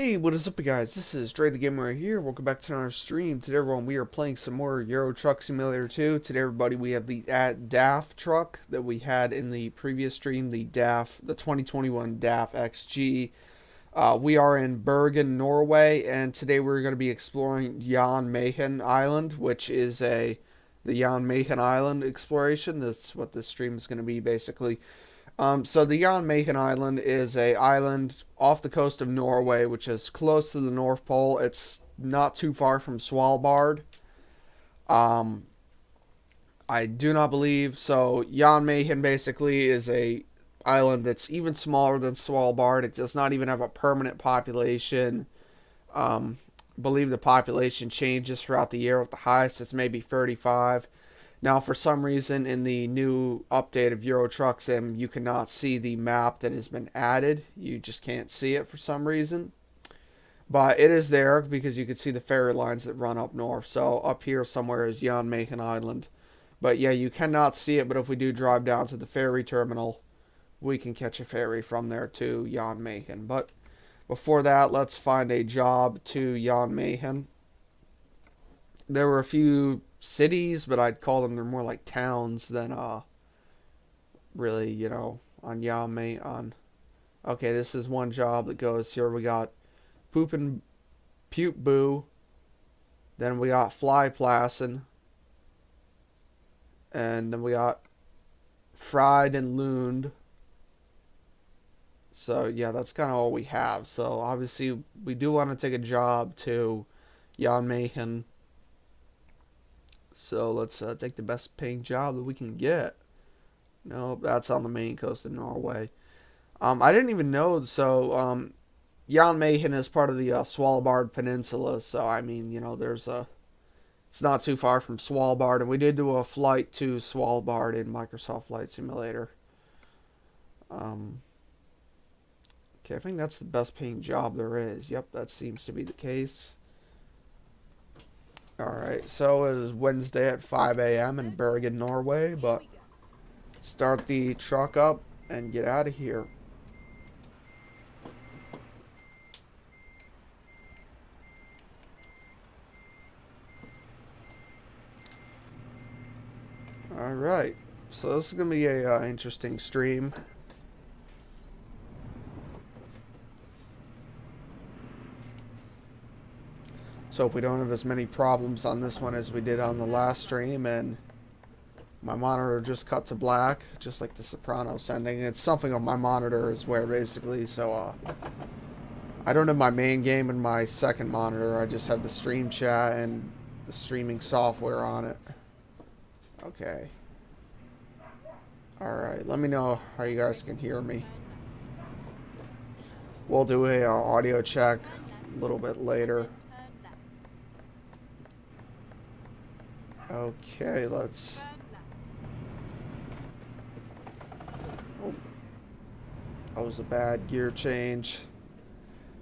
Hey, what is up, you guys? This is Dre the Gamer right here. Welcome back to our stream. Today, everyone, we are playing some more Euro Truck Simulator 2. Today, everybody, we have the DAF truck that we had in the previous stream, the 2021 DAF XG. We are in Bergen, Norway, and today we're going to be exploring Jan Mayen Island, which is the Jan Mayen Island exploration. That's what this stream is going to be, basically. So the Jan Mayen Island is a island off the coast of Norway, which is close to the North Pole. It's not too far from Svalbard. Um, I do not believe so. Jan Mayen basically is a island that's even smaller than Svalbard. It does not even have a permanent population. Believe the population changes throughout the year. With the highest, it's maybe 35. Now, for some reason, in the new update of Euro Truck Sim, you cannot see the map that has been added. You just can't see it for some reason. But it is there because you can see the ferry lines that run up north. So up here somewhere is Jan Mayen Island. But yeah, you cannot see it. But if we do drive down to the ferry terminal, we can catch a ferry from there to Jan Mayen. But before that, let's find a job to Jan Mayen. There were a few cities, but I'd call them, they're more like towns than really, on Jan Mayen. Okay, this is one job that goes here. We got Poop and Puke Boo. Then we got Fly Plassen. And then we got Fried and Lund. So yeah, that's kind of all we have. So obviously we do want to take a job to Jan Mayen. So let's take the best paying job that we can get. No, that's on the main coast of Norway. I didn't even know. So Jan Mayen is part of the Svalbard Peninsula. So I mean, it's not too far from Svalbard, and we did do a flight to Svalbard in Microsoft Flight Simulator. Okay, I think that's the best paying job there is. Yep, that seems to be the case. Alright, so it is Wednesday at 5 a.m. in Bergen, Norway, but start the truck up and get out of here. Alright, so this is going to be a interesting stream. So if we don't have as many problems on this one as we did on the last stream, and my monitor just cut to black, just like the Sopranos ending. It's something on my monitor is where basically, so I don't have my main game in my second monitor. I just have the stream chat and the streaming software on it. Okay. Alright, let me know how you guys can hear me. We'll do a audio check a little bit later. Okay, let's... Oh, that was a bad gear change.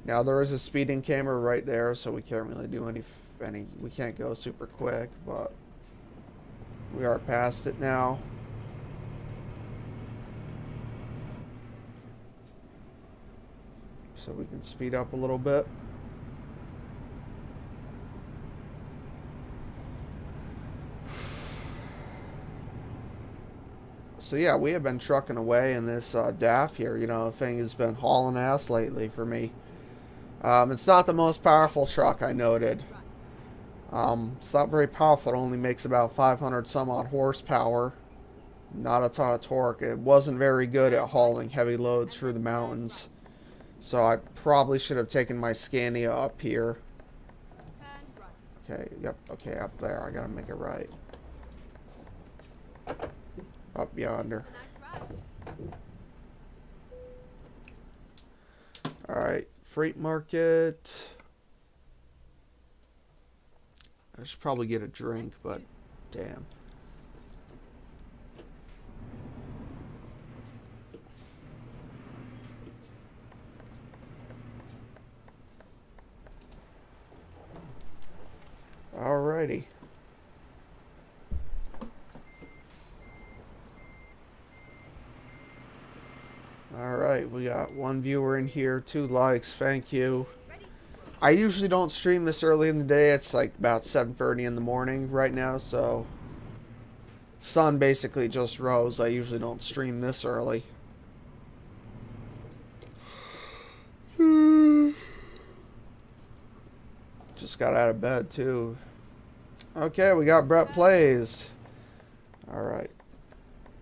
Now there is a speeding camera right there, so we can't really do any. We can't go super quick, but we are past it now. So we can speed up a little bit. So yeah, we have been trucking away in this DAF here. The thing has been hauling ass lately for me. It's not the most powerful truck, I noted. It's not very powerful. It only makes about 500 some odd horsepower. Not a ton of torque. It wasn't very good at hauling heavy loads through the mountains. So I probably should have taken my Scania up here. Okay, yep, okay, up there. I gotta make it right. Up yonder. Alright, freight market. I should probably get a drink, but damn. Alrighty. Alright, we got one viewer in here, 2 likes, thank you. I usually don't stream this early in the day. It's like about 7:30 in the morning right now, so sun basically just rose. I usually don't stream this early. Just got out of bed too. Okay, we got Brett Plays. Alright.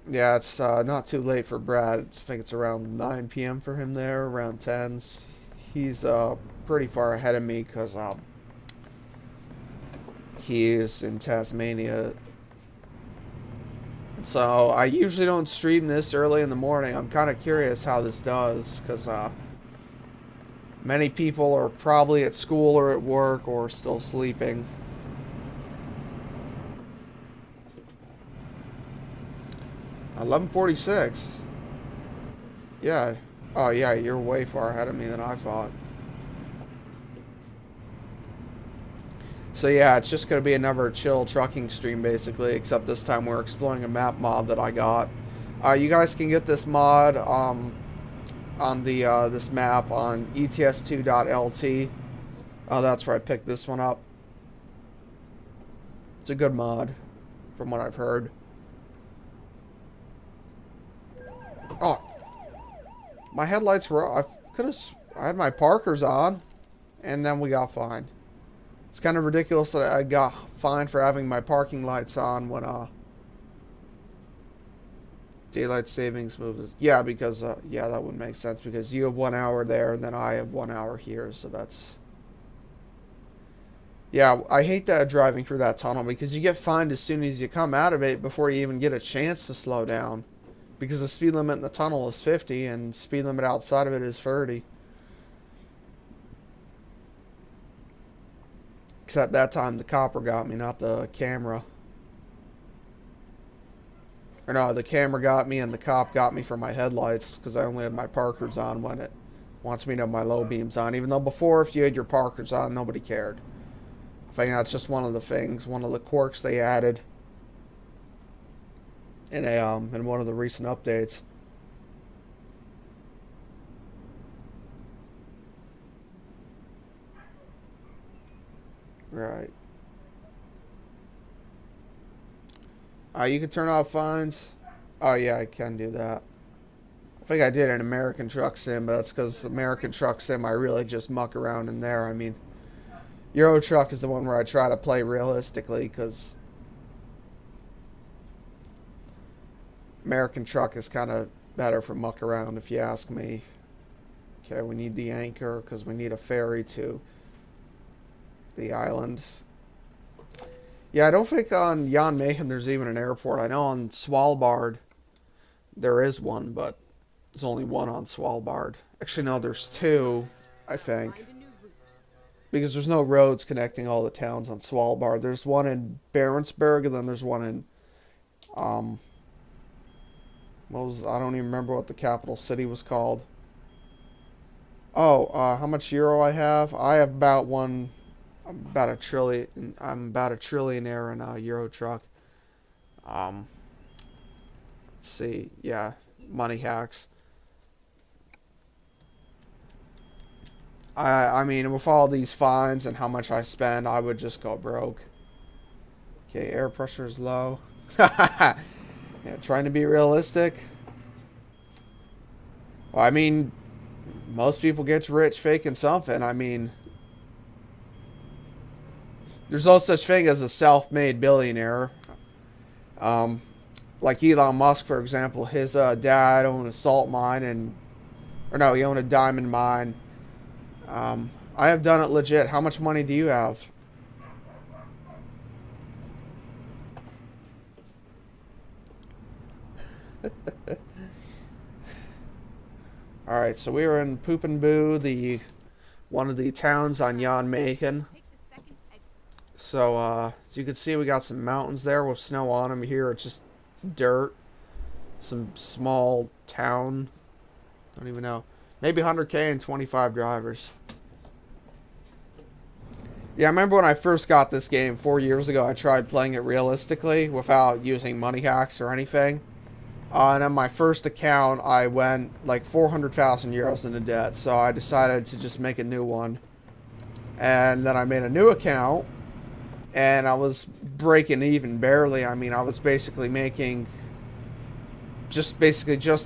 Yeah, it's not too late for Brad. I think it's around 9 p.m. for him there, around 10. He's pretty far ahead of me because he is in Tasmania. So I usually don't stream this early in the morning. I'm kind of curious how this does because many people are probably at school or at work or still sleeping. $11:46. Yeah. Oh yeah, you're way far ahead of me than I thought. So yeah, it's just going to be another chill trucking stream basically, except this time we're exploring a map mod that I got. You guys can get this mod on the this map on ets2.lt. That's where I picked this one up. It's a good mod, from what I've heard. Oh, my headlights were off. I had my parkers on, and then we got fined. It's kind of ridiculous that I got fined for having my parking lights on when daylight savings moves. Yeah, because yeah, that would make sense because you have 1 hour there and then I have 1 hour here, so that's. Yeah, I hate that driving through that tunnel because you get fined as soon as you come out of it before you even get a chance to slow down. Because the speed limit in the tunnel is 50 and speed limit outside of it is 30. Except that time the copper got me, not the camera. Or no, the camera got me and the cop got me for my headlights because I only had my parkers on when it wants me to have my low beams on. Even though before, if you had your parkers on, nobody cared. I think that's just one of the things, one of the quirks they added in one of the recent updates. Right. You can turn off fines. Oh yeah, I can do that. I think I did an American Truck Sim, but that's because American Truck Sim I really just muck around in there. I mean, Euro Truck is the one where I try to play realistically because American Truck is kind of better for muck around if you ask me. Okay, we need the anchor because we need a ferry to the island. Yeah, I don't think on Jan Mayen there's even an airport. I know on Svalbard there is one, but there's only one on Svalbard. Actually, no, there's two, I think. Because there's no roads connecting all the towns on Svalbard. There's one in Barentsburg, and then there's one in, I don't even remember what the capital city was called. Oh, how much euro I have? I have about one. I'm about a trillionaire in a Euro Truck. Let's see. Yeah, money hacks. I mean, with all these fines and how much I spend, I would just go broke. Okay, air pressure is low. Yeah, trying to be realistic. Well, I mean, most people get rich faking something. I mean, there's no such thing as a self-made billionaire. Like Elon Musk, for example, his dad owned a salt mine he owned a diamond mine. I have done it legit. How much money do you have? Alright, so we are in Poopinboo, one of the towns on Jan Mayen. So, as you can see, we got some mountains there with snow on them. Here it's just dirt. Some small town. Don't even know. Maybe 100K and 25 drivers. Yeah, I remember when I first got this game 4 years ago, I tried playing it realistically without using money hacks or anything. And on my first account, I went like 400,000 euros into debt. So I decided to just make a new one. And then I made a new account, and I was breaking even barely. I mean, I was basically making just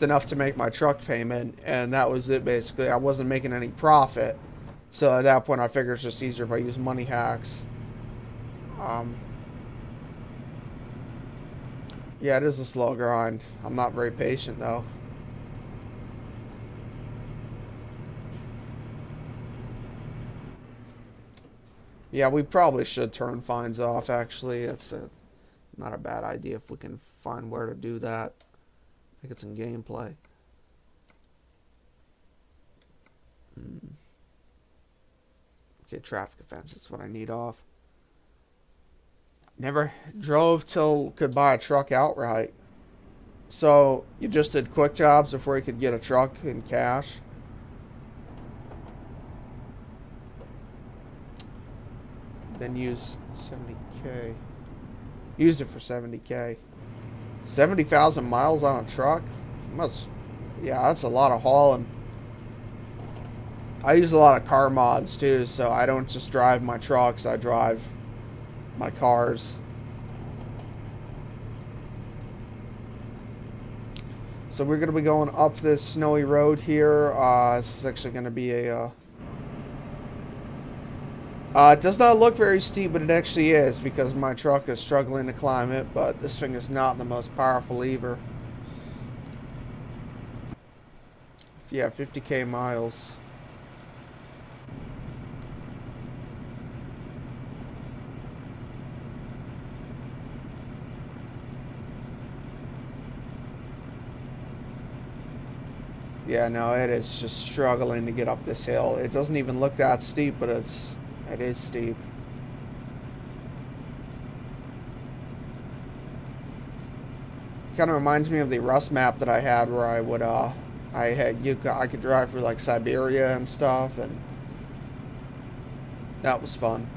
enough to make my truck payment, and that was it basically. I wasn't making any profit. So at that point, I figured it's just easier if I use money hacks. Yeah, it is a slow grind. I'm not very patient though. Yeah, we probably should turn fines off, actually. It's not a bad idea if we can find where to do that. I think it's in gameplay. Okay, traffic offense. That's what I need off. Never drove till could buy a truck outright. So you just did quick jobs before you could get a truck in cash. Then used 70K. Used it for 70K. 70,000 miles on a truck? Must, yeah, that's a lot of hauling. I use a lot of car mods too, so I don't just drive my trucks, I drive my cars. So we're going to be going up this snowy road here. This is actually going to be a... it does not look very steep, but it actually is, because my truck is struggling to climb it, but this thing is not the most powerful lever. Yeah, 50K miles. Yeah, no, it is just struggling to get up this hill. It doesn't even look that steep, but it is steep. Kind of reminds me of the Rust map that I had, where I would I could drive through like Siberia and stuff, and that was fun.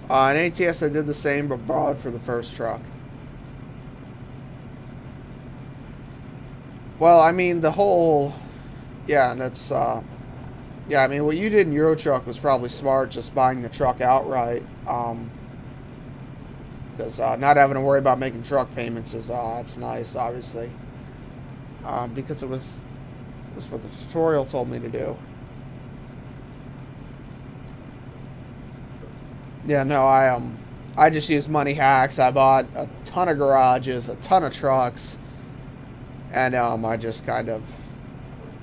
In ATS I did the same, but broad for the first truck. Well, I mean, the whole... Yeah, and that's... yeah, I mean, what you did in Euro Truck was probably smart, just buying the truck outright. Because not having to worry about making truck payments is it's nice, obviously. Because it was what the tutorial told me to do. Yeah, no, I just used money hacks. I bought a ton of garages, a ton of trucks. And I just kind of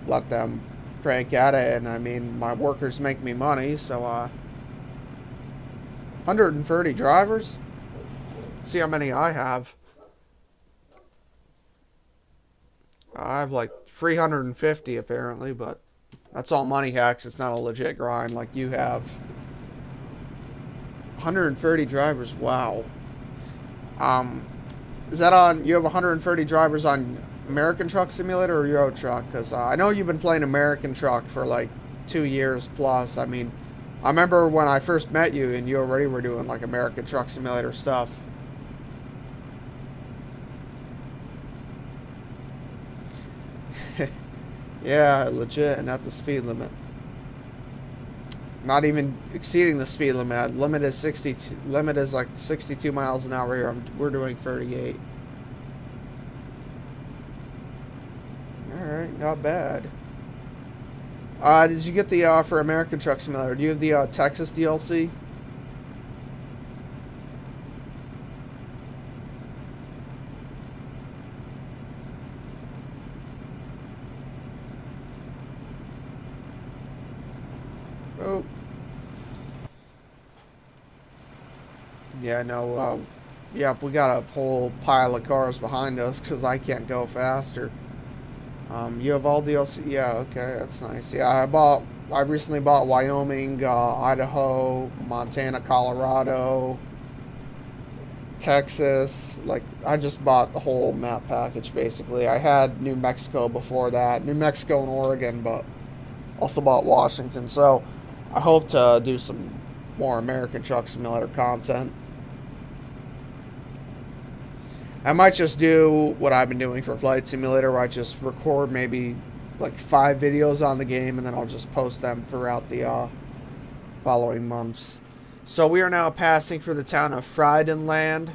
let them crank at it, and I mean, my workers make me money, so 130 drivers? Let's see how many I have. I have like 350 apparently, but that's all money hacks. It's not a legit grind like you have. 130 drivers, wow. Is that on, you have 130 drivers on American Truck Simulator or Euro Truck? Because I know you've been playing American Truck for like 2 years plus. I mean, I remember when I first met you and you already were doing like American Truck Simulator stuff. Yeah, legit, and at the speed limit. Not even exceeding the speed limit. Limit is like 62 miles an hour here. We're doing 38. Alright, not bad. Did you get the, for American Truck Simulator, do you have the, Texas DLC? Oh. Yeah, no, yeah, we got a whole pile of cars behind us because I can't go faster. You have all DLC? Yeah, okay, that's nice. Yeah, I recently bought Wyoming, Idaho, Montana, Colorado, Texas. Like, I just bought the whole map package, basically. I had New Mexico before that, New Mexico and Oregon, but also bought Washington. So, I hope to do some more American Truck Simulator content. I might just do what I've been doing for Flight Simulator, where I just record maybe like 5 videos on the game, and then I'll just post them throughout the following months. So we are now passing through the town of Frydenland,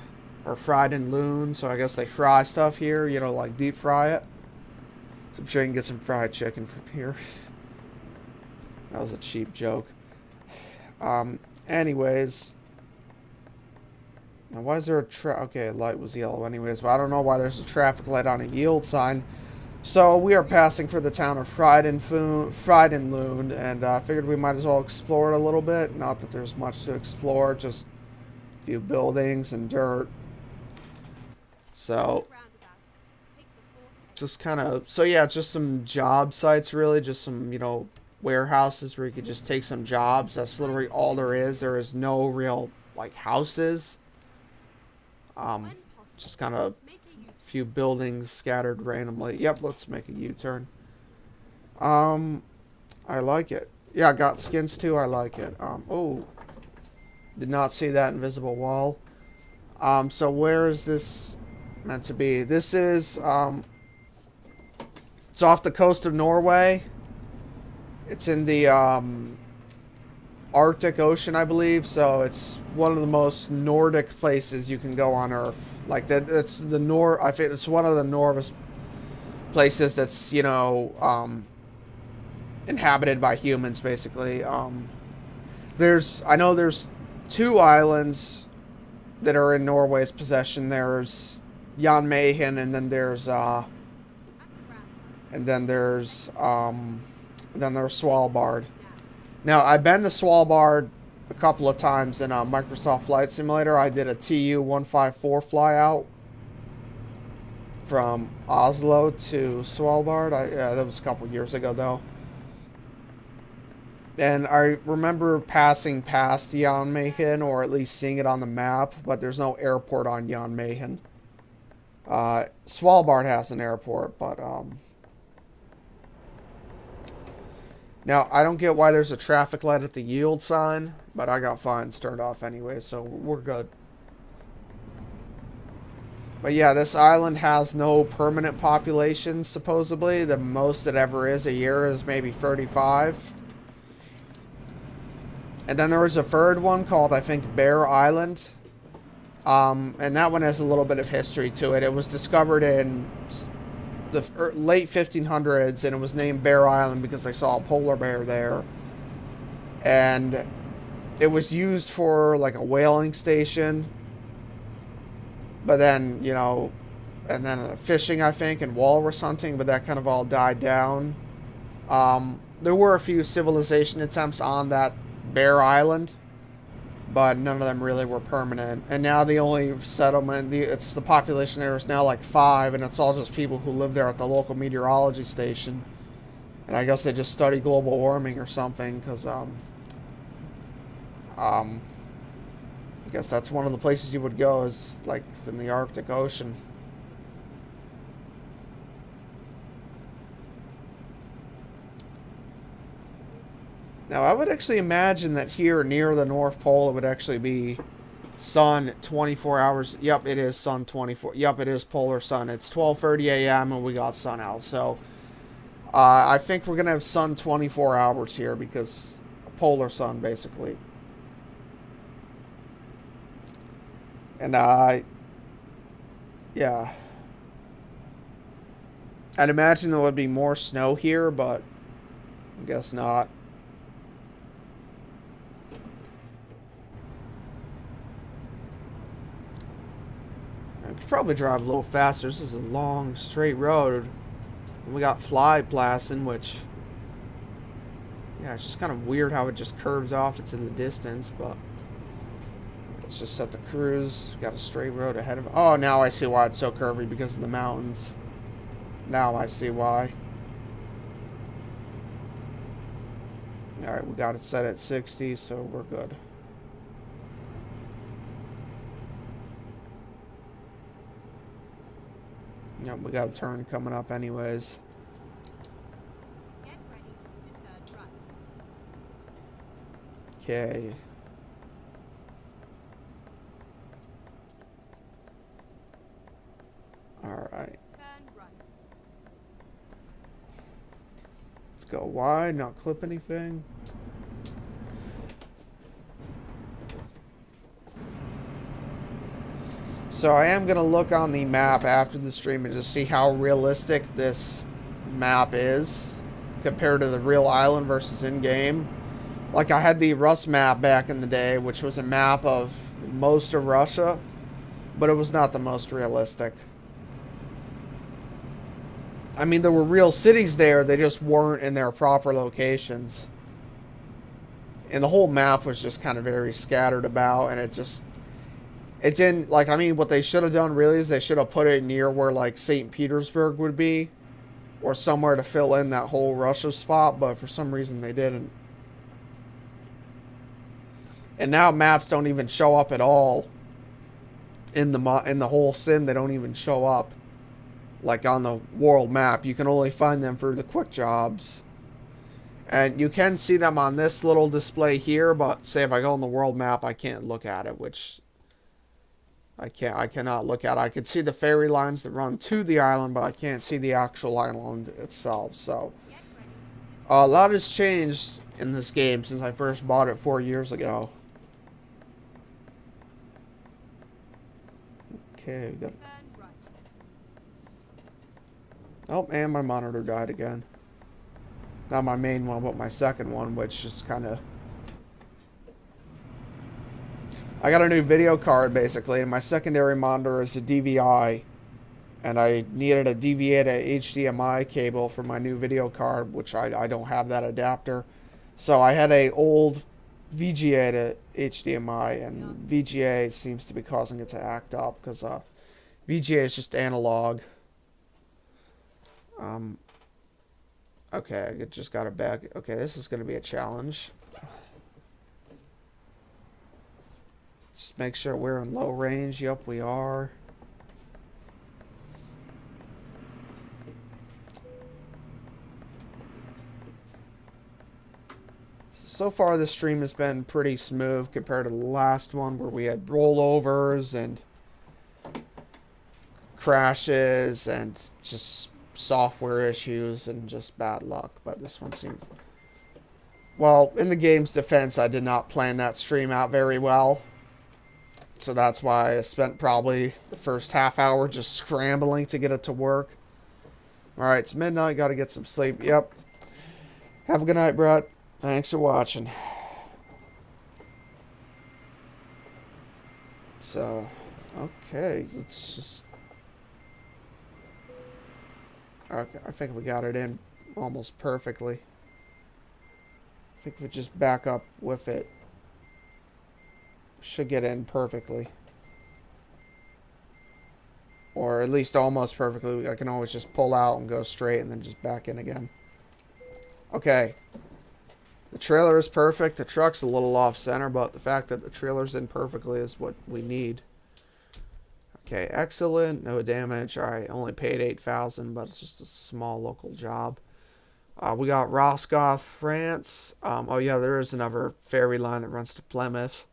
or Frydenloon, so I guess they fry stuff here, you know, like deep fry it. So I'm sure you can get some fried chicken from here. That was a cheap joke. Anyways. Now why is there a okay, light was yellow anyways, but I don't know why there's a traffic light on a yield sign. So we are passing for the town of Frydenloon, and I figured we might as well explore it a little bit. Not that there's much to explore, just a few buildings and dirt. So, just kind of, so yeah, just some job sites really, just some, you know, warehouses where you could just take some jobs. That's literally all there is. There is no real, like, houses. Just kind of few buildings scattered randomly. Yep, let's make a U-turn. I like it. Yeah, I got skins too. I like it. Oh, did not see that invisible wall. So where is this meant to be? This is, it's off the coast of Norway. It's in the, Arctic Ocean, I believe, so it's one of the most Nordic places you can go on Earth. Like that, it's the I think it's one of the Nordic places that's, you know, inhabited by humans, basically. I know there's 2 islands that are in Norway's possession. There's Jan Mayen, and then there's Svalbard. Now, I've been to Svalbard a couple of times in a Microsoft Flight Simulator. I did a TU-154 flyout from Oslo to Svalbard. Yeah, that was a couple years ago, though. And I remember passing past Jan Mayen, or at least seeing it on the map, but there's no airport on Jan Mayen. Svalbard has an airport, but, now, I don't get why there's a traffic light at the yield sign, but I got fines turned off anyway, so we're good. But yeah, this island has no permanent population, supposedly. The most it ever is a year is maybe 35. And then there was a third one called, I think, Bear Island. And that one has a little bit of history to it. It was discovered in the late 1500s, and it was named Bear Island because they saw a polar bear there. And it was used for, like, a whaling station. But then, you know, and then fishing, I think, and walrus hunting, but that kind of all died down. There were a few civilization attempts on that Bear Island, but none of them really were permanent. And now the only settlement, it's the population there is now like 5, and it's all just people who live there at the local meteorology station. And I guess they just study global warming or something, because, I guess that's one of the places you would go, is like in the Arctic Ocean. Now, I would actually imagine that here near the North Pole, it would actually be sun 24 hours. Yep, it is sun 24. Yep, it is polar sun. It's 12:30 a.m. and we got sun out. So, I think we're going to have sun 24 hours here because polar sun, basically. And, yeah. I'd imagine there would be more snow here, but I guess not. I could probably drive a little faster. This is a long, straight road. And we got fly blasting, which... yeah, it's just kind of weird how it just curves off into the distance, but... let's just set the cruise. Got a straight road ahead of... oh, now I see why it's so curvy, because of the mountains. Now I see why. Alright, we got it set at 60, so we're good. Yep, we got a turn coming up anyways. Get ready to turn right. Okay. Alright. Turn right. go wide, not clip anything. So I am going to look on the map after the stream and just see how realistic this map is compared to the real island versus in-game. Like, I had the Rust map back in the day, which was a map of most of Russia, but it was not the most realistic. I mean, there were real cities there, they just weren't in their proper locations. And the whole map was just kind of very scattered about, and it's in, like, I mean, what they should have done really is they should have put it near where, like, St. Petersburg would be, or somewhere to fill in that whole Russia spot, but for some reason they didn't. And now maps don't even show up at all in the whole sim. They don't even show up like on the world map. You can only find them through the quick jobs. And you can see them on this little display here, but say if I go on the world map, I can't look at it, which I cannot look at it. I can see the ferry lines that run to the island, but I can't see the actual island itself. So a lot has changed in this game since I first bought it 4 years ago. Okay, we got. Oh, and my monitor died again. Not my main one, but my second one, which is kind of... I got a new video card, basically, and my secondary monitor is a DVI. And I needed a DVA to HDMI cable for my new video card, which I don't have that adapter. So I had a old VGA to HDMI, and VGA seems to be causing it to act up, because VGA is just analog. Okay, I just got it back. Okay, this is going to be a challenge. Just make sure we're in low range. Yep, we are. So far, this stream has been pretty smooth compared to the last one where we had rollovers and crashes and just software issues and just bad luck. But this one seemed... Well, in the game's defense, I did not plan that stream out very well. So that's why I spent probably the first half hour just scrambling to get it to work. Alright, it's midnight, gotta get some sleep. Yep. Have a good night, Brett. Thanks for watching. So, okay, let's just... Okay, I think we got it in almost perfectly. I think if we just back up with it, should get in perfectly. Or at least almost perfectly. I can always just pull out and go straight and then just back in again. Okay. The trailer is perfect. The truck's a little off center, but the fact that the trailer's in perfectly is what we need. Okay, excellent. No damage. Alright, only paid $8,000, but it's just a small local job. We got Roscoff, France. Oh yeah, there is another ferry line that runs to Plymouth.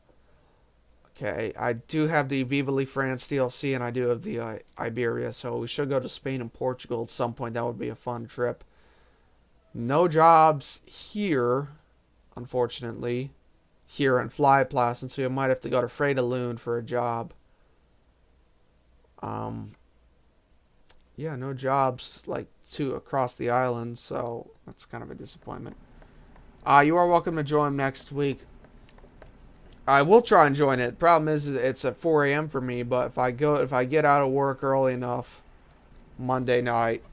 Okay, I do have the Viva La France DLC, and I do have the Iberia, so we should go to Spain and Portugal at some point. That would be a fun trip. No jobs here, unfortunately, here in Flyplassen, so you might have to go to Freitalun for a job. Yeah, no jobs like across the island, so that's kind of a disappointment. You are welcome to join next week. I will try and join it. Problem is it's at 4 a.m. for me, but if I get out of work early enough Monday night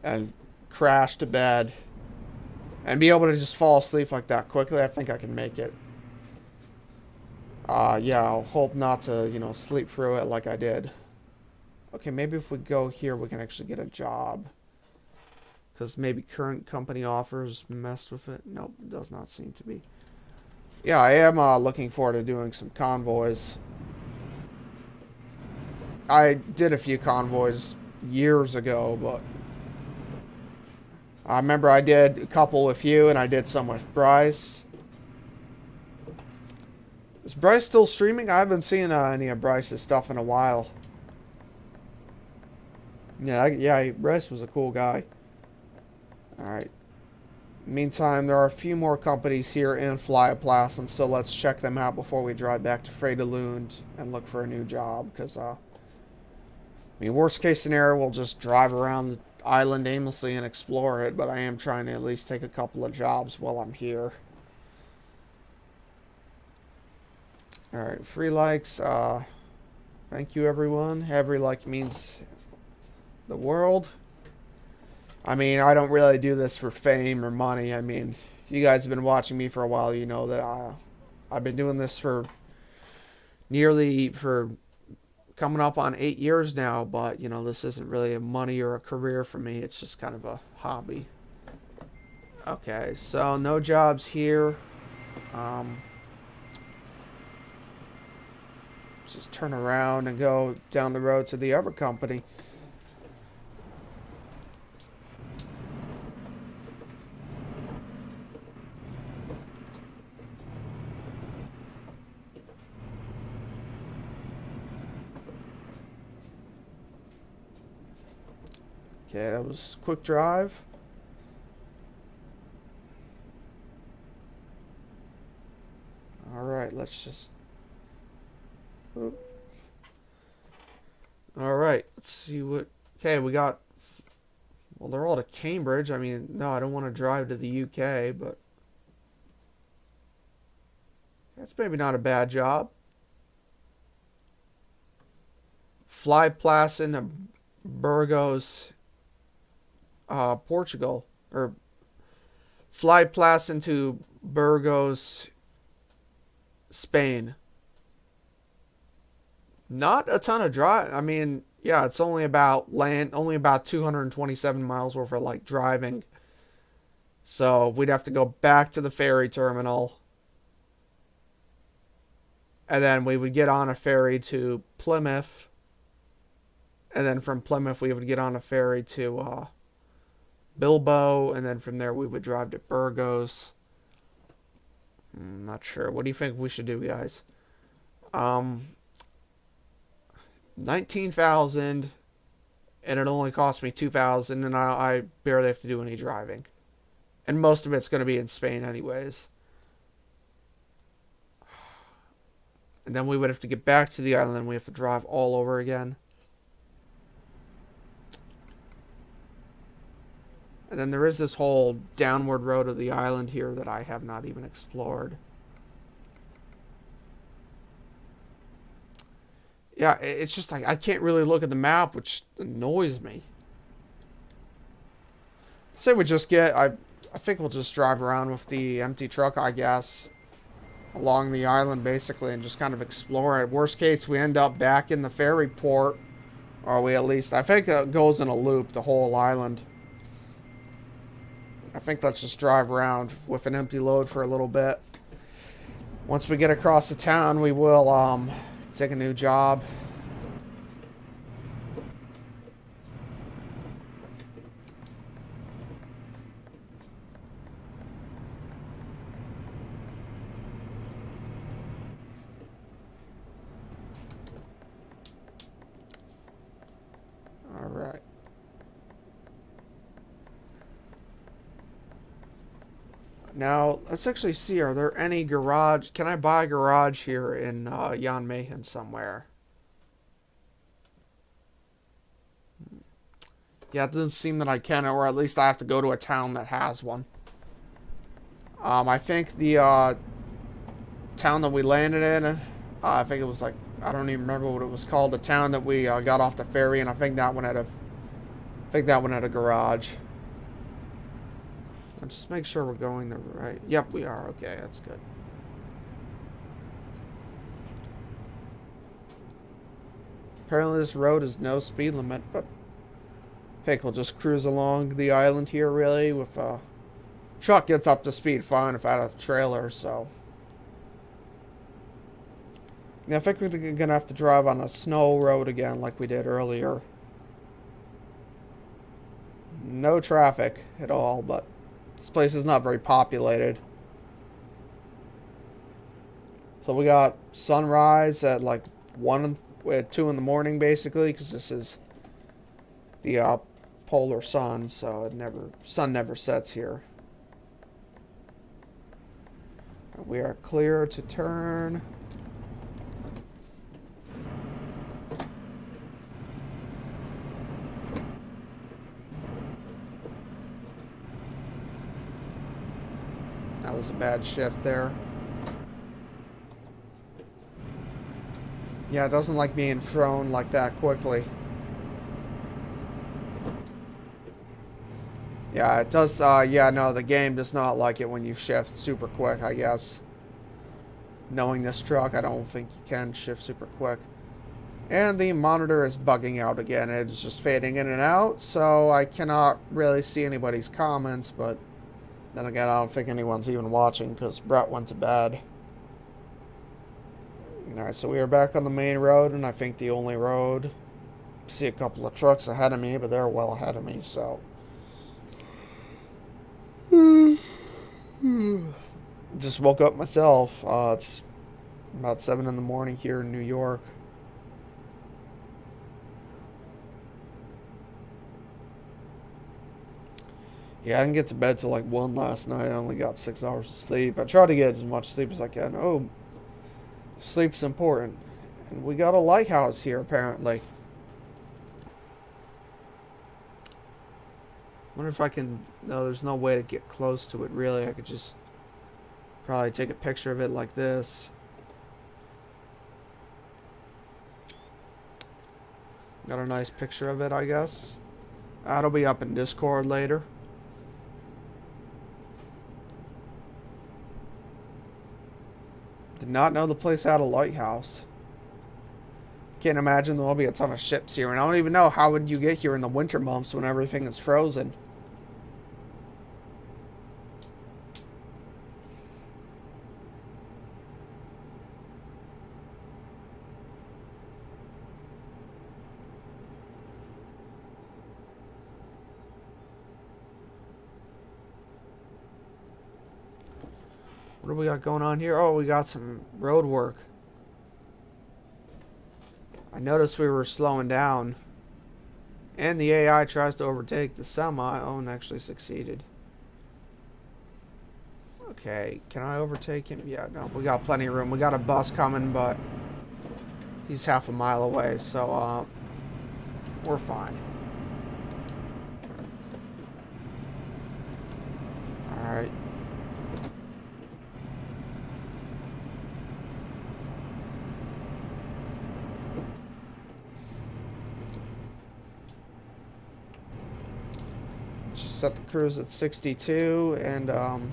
and crash to bed and be able to just fall asleep like that quickly, I think I can make it. Yeah, I'll hope not to, sleep through it like I did. Okay, maybe if we go here, we can actually get a job. Because maybe current company offers messed with it. Nope, it does not seem to be. Yeah, I am looking forward to doing some convoys. I did a few convoys years ago, but... I remember I did a couple with you, and I did some with Bryce. Is Bryce still streaming? I haven't seen any of Bryce's stuff in a while. Yeah, Bryce was a cool guy. Alright. Meantime, there are a few more companies here in Flyplassen, so let's check them out before we drive back to Fredelund and look for a new job. Because, I mean, worst case scenario, we'll just drive around the island aimlessly and explore it, but I am trying to at least take a couple of jobs while I'm here. Alright, free likes. Thank you, everyone. Every like means the world. I mean, I don't really do this for fame or money. I mean, if you guys have been watching me for a while, you know that I've been doing this for coming up on 8 years now, but, you know, this isn't really a money or a career for me. It's just kind of a hobby. Okay, so no jobs here. Just turn around and go down the road to the other company. Okay, that was quick drive. Alright, let's just... Alright, let's see what... Okay, we got... Well, they're all to Cambridge. I mean, no, I don't want to drive to the UK, but... That's maybe not a bad job. Flyplassen, Burgos, Portugal. Or Flyplassen to Burgos, Spain. Not a ton of drive. I mean, yeah, it's only about 227 miles worth of like driving. So we'd have to go back to the ferry terminal. And then we would get on a ferry to Plymouth. And then from Plymouth we would get on a ferry to Bilbao. And then from there we would drive to Burgos. I'm not sure. What do you think we should do, guys? 19,000, and it only cost me 2,000, and I barely have to do any driving. And most of it's going to be in Spain anyways. And then we would have to get back to the island, and we have to drive all over again. And then there is this whole downward road of the island here that I have not even explored. Yeah, it's just like I can't really look at the map, which annoys me. Say we just get... I think we'll just drive around with the empty truck, I guess, along the island basically, and just kind of explore it. Worst case, we end up back in the ferry port, or we at least... I think it goes in a loop, the whole island. I think let's just drive around with an empty load for a little bit. Once we get across the town, we will take a new job. All right. Now, let's actually see, are there any garage... Can I buy a garage here in Jan Mayen somewhere? Yeah, it doesn't seem that I can, or at least I have to go to a town that has one. I think the town that we landed in, I think it was like... I don't even remember what it was called. The town that we got off the ferry, and I think that one had a garage. Let's just make sure we're going the right... Yep, we are. Okay, that's good. Apparently this road is no speed limit, but... I think we'll just cruise along the island here, really, with... truck gets up to speed fine if I had a trailer, so... Yeah, I think we're gonna have to drive on a snow road again, like we did earlier. No traffic at all, but... This place is not very populated. So we got sunrise at like 2 in the morning basically, because this is the polar sun, so sun never sets here. we are clear to turn. That was a bad shift there. Yeah, it doesn't like being thrown like that quickly. Yeah, it does, yeah, no, the game does not like it when you shift super quick, I guess. Knowing this truck, I don't think you can shift super quick. And the monitor is bugging out again. It's just fading in and out, so I cannot really see anybody's comments, but then again, I don't think anyone's even watching because Brett went to bed. Alright, so we are back on the main road, and I think the only road. See a couple of trucks ahead of me, but they're well ahead of me, so. Just woke up myself. It's about 7 in the morning here in New York. Yeah, I didn't get to bed till like 1 last night. I only got 6 hours of sleep. I try to get as much sleep as I can. Oh, sleep's important. And we got a lighthouse here, apparently. Wonder if I can... No, there's no way to get close to it, really. I could just probably take a picture of it like this. Got a nice picture of it, I guess. That'll be up in Discord later. Did not know the place had a lighthouse. Can't imagine there'll be a ton of ships here. And I don't even know how would you get here in the winter months when everything is frozen. What do we got going on here? Oh, we got some road work. I noticed we were slowing down. And the AI tries to overtake the semi. Oh, and actually succeeded. Okay, can I overtake him? Yeah, no, we got plenty of room. We got a bus coming, but he's half a mile away, so we're fine. Alright. Set the cruise at 62, and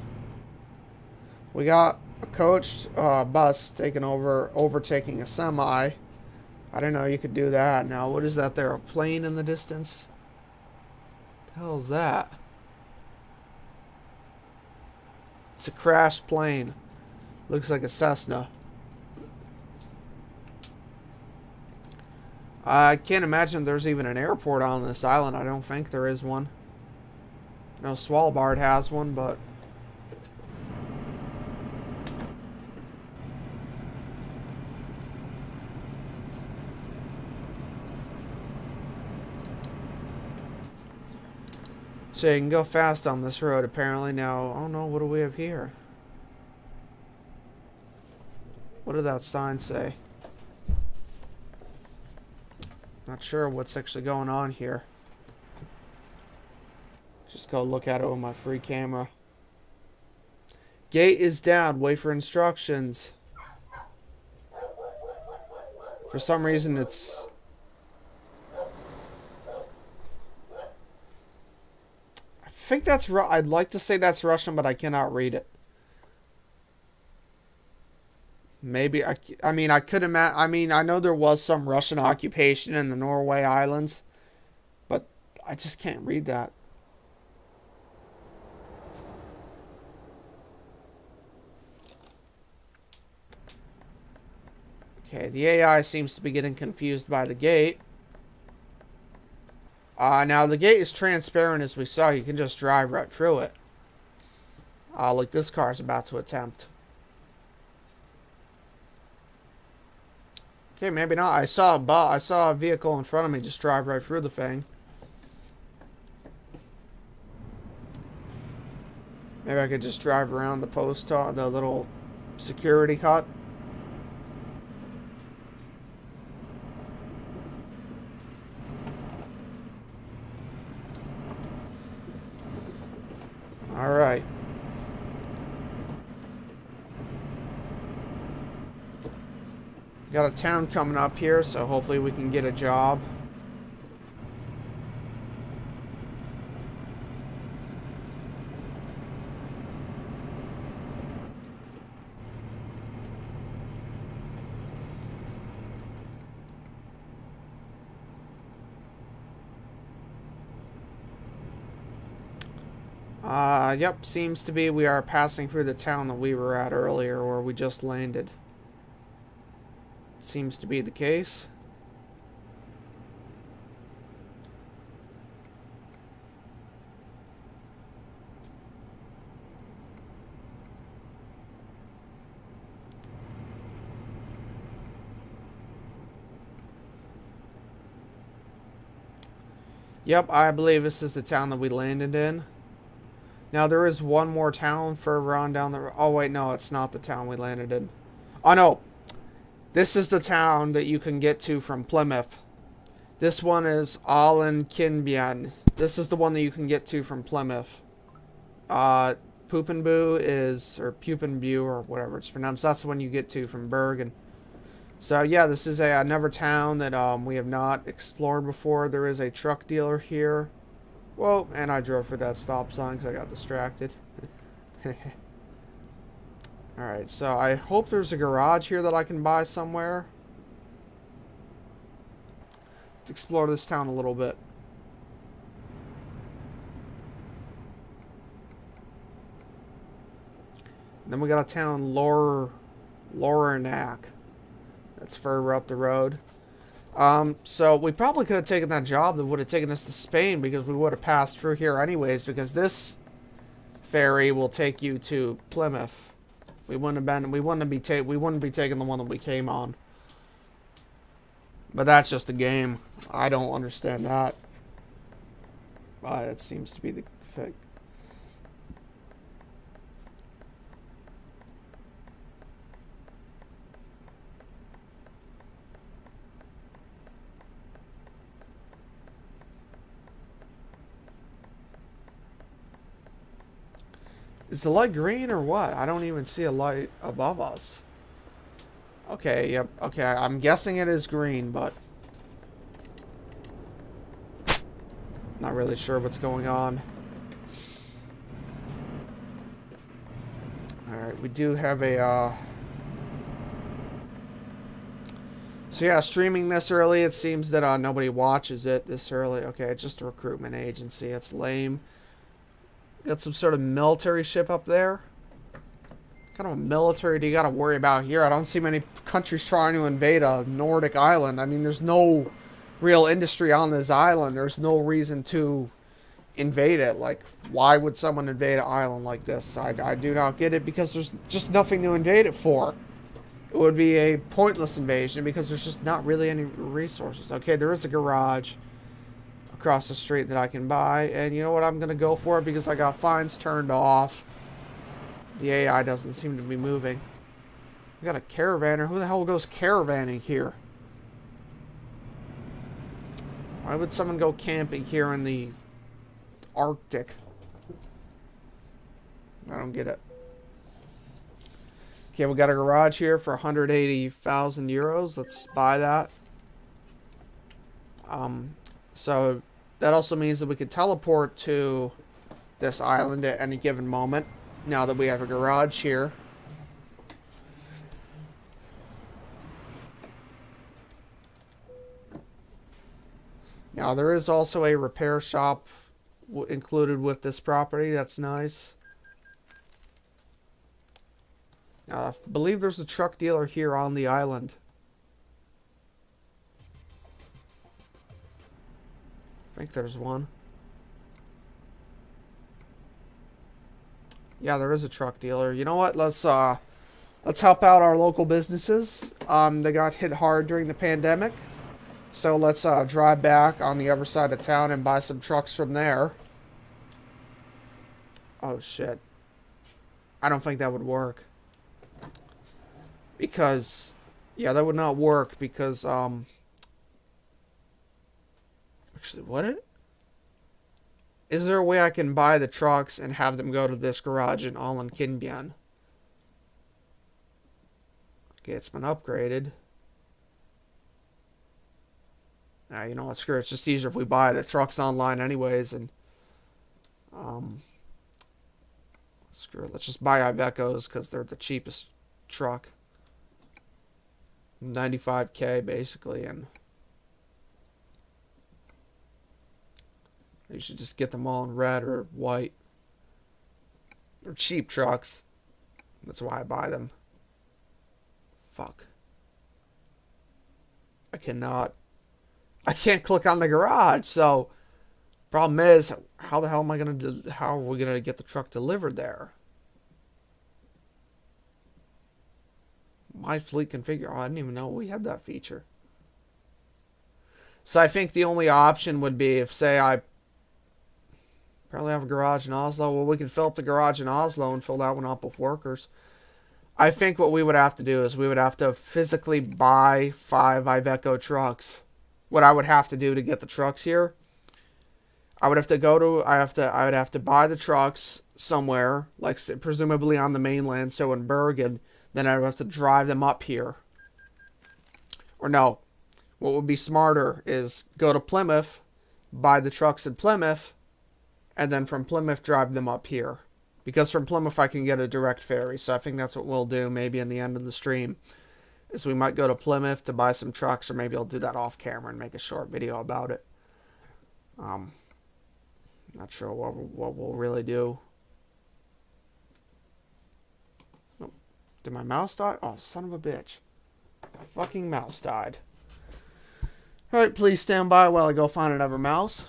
we got a coach bus overtaking a semi. I didn't know you could do that. Now, what is that there? A plane in the distance? What the hell is that? It's a crashed plane. Looks like a Cessna. I can't imagine there's even an airport on this island. I don't think there is one. No, Svalbard has one, but... So you can go fast on this road, apparently. Now, oh no, what do we have here? What did that sign say? Not sure what's actually going on here. Just go look at it with my free camera. Gate is down. Wait for instructions. For some reason, it's... I think that's... I'd like to say that's Russian, but I cannot read it. Maybe... I mean, I could imagine... I mean, I know there was some Russian occupation in the Norway Islands, but I just can't read that. Okay, the AI seems to be getting confused by the gate. Now the gate is transparent, as we saw. You can just drive right through it. Like this car is about to attempt. Okay, maybe not. I saw a vehicle in front of me just drive right through the thing. Maybe I could just drive around the post, the little security cut. All right. Got a town coming up here, so hopefully we can get a job. Yep, seems to be we are passing through the town that we were at earlier, where we just landed. Seems to be the case. Yep, I believe this is the town that we landed in. Now, there is one more town further on down the road. Oh, wait, no, it's not the town we landed in. Oh, no. This is the town that you can get to from Plymouth. This one is Allen-Kinbian. This is the one that you can get to from Plymouth. Pupenbu is, or Pupenbu, or whatever it's pronounced. That's the one you get to from Bergen. So, yeah, this is another town that we have not explored before. There is a truck dealer here. Whoa, and I drove for that stop sign because I got distracted. Alright, so I hope there's a garage here that I can buy somewhere. Let's explore this town a little bit. Then we got a town, Lornac. That's further up the road. So we probably could have taken that job that would have taken us to Spain, because we would have passed through here anyways, because this ferry will take you to Plymouth. We wouldn't be taking the one that we came on. But that's just the game. I don't understand that. But it seems to be the fact. Is the light green or what? I don't even see a light above us. Okay, yep. Okay, I'm guessing it is green, but not really sure what's going on. Alright, we do have a, So yeah, streaming this early, it seems that nobody watches it this early. Okay, it's just a recruitment agency. It's lame. Got some sort of military ship up there. What kind of military do you got to worry about here? I don't see many countries trying to invade a Nordic island. I mean, there's no real industry on this island. There's no reason to invade it. Like, why would someone invade an island like this? I do not get it, because there's just nothing to invade it for. It would be a pointless invasion because there's just not really any resources. Okay, there is a garage across the street that I can buy, and you know what, I'm gonna go for it because I got fines turned off. The AI doesn't seem to be moving. We got a caravaner. Who the hell goes caravanning here? Why would someone go camping here in the Arctic? I don't get it. Okay, we got a garage here for 180,000 euros. Let's buy that. So that also means that we could teleport to this island at any given moment, now that we have a garage here. Now there is also a repair shop included with this property. That's nice. Now, I believe there's a truck dealer here on the island. I think there's one. Yeah, there is a truck dealer. You know what? Let's help out our local businesses. They got hit hard during the pandemic. So let's drive back on the other side of town and buy some trucks from there. Oh shit. I don't think that would work. Because, yeah, that would not work because, actually, what it? Is there a way I can buy the trucks and have them go to this garage in Allen Kinbyan? Okay, it's been upgraded. Nah, you know what, screw it. It's just easier if we buy the trucks online anyways, and, screw it. Let's just buy Ivecos because they're the cheapest truck. 95K basically, and you should just get them all in red or white. They're cheap trucks. That's why I buy them. Fuck. I cannot. I can't click on the garage, so problem is, how the hell am I gonna do, how are we gonna get the truck delivered there? My fleet configure. Oh, I didn't even know we had that feature. So I think the only option would be if, say, I probably have a garage in Oslo. Well, we can fill up the garage in Oslo and fill that one up with workers. I think what we would have to do is we would have to physically buy 5 Iveco trucks. What I would have to do to get the trucks here, I would have to go to, I would have to buy the trucks somewhere, like presumably on the mainland, so in Bergen. Then I would have to drive them up here. Or no, what would be smarter is go to Plymouth, buy the trucks in Plymouth, and then from Plymouth drive them up here. Because from Plymouth I can get a direct ferry, so I think that's what we'll do maybe in the end of the stream. Is we might go to Plymouth to buy some trucks, or maybe I'll do that off camera and make a short video about it. Not sure what we'll really do. Nope. Did my mouse die? Oh, son of a bitch. My fucking mouse died. Alright, please stand by while I go find another mouse.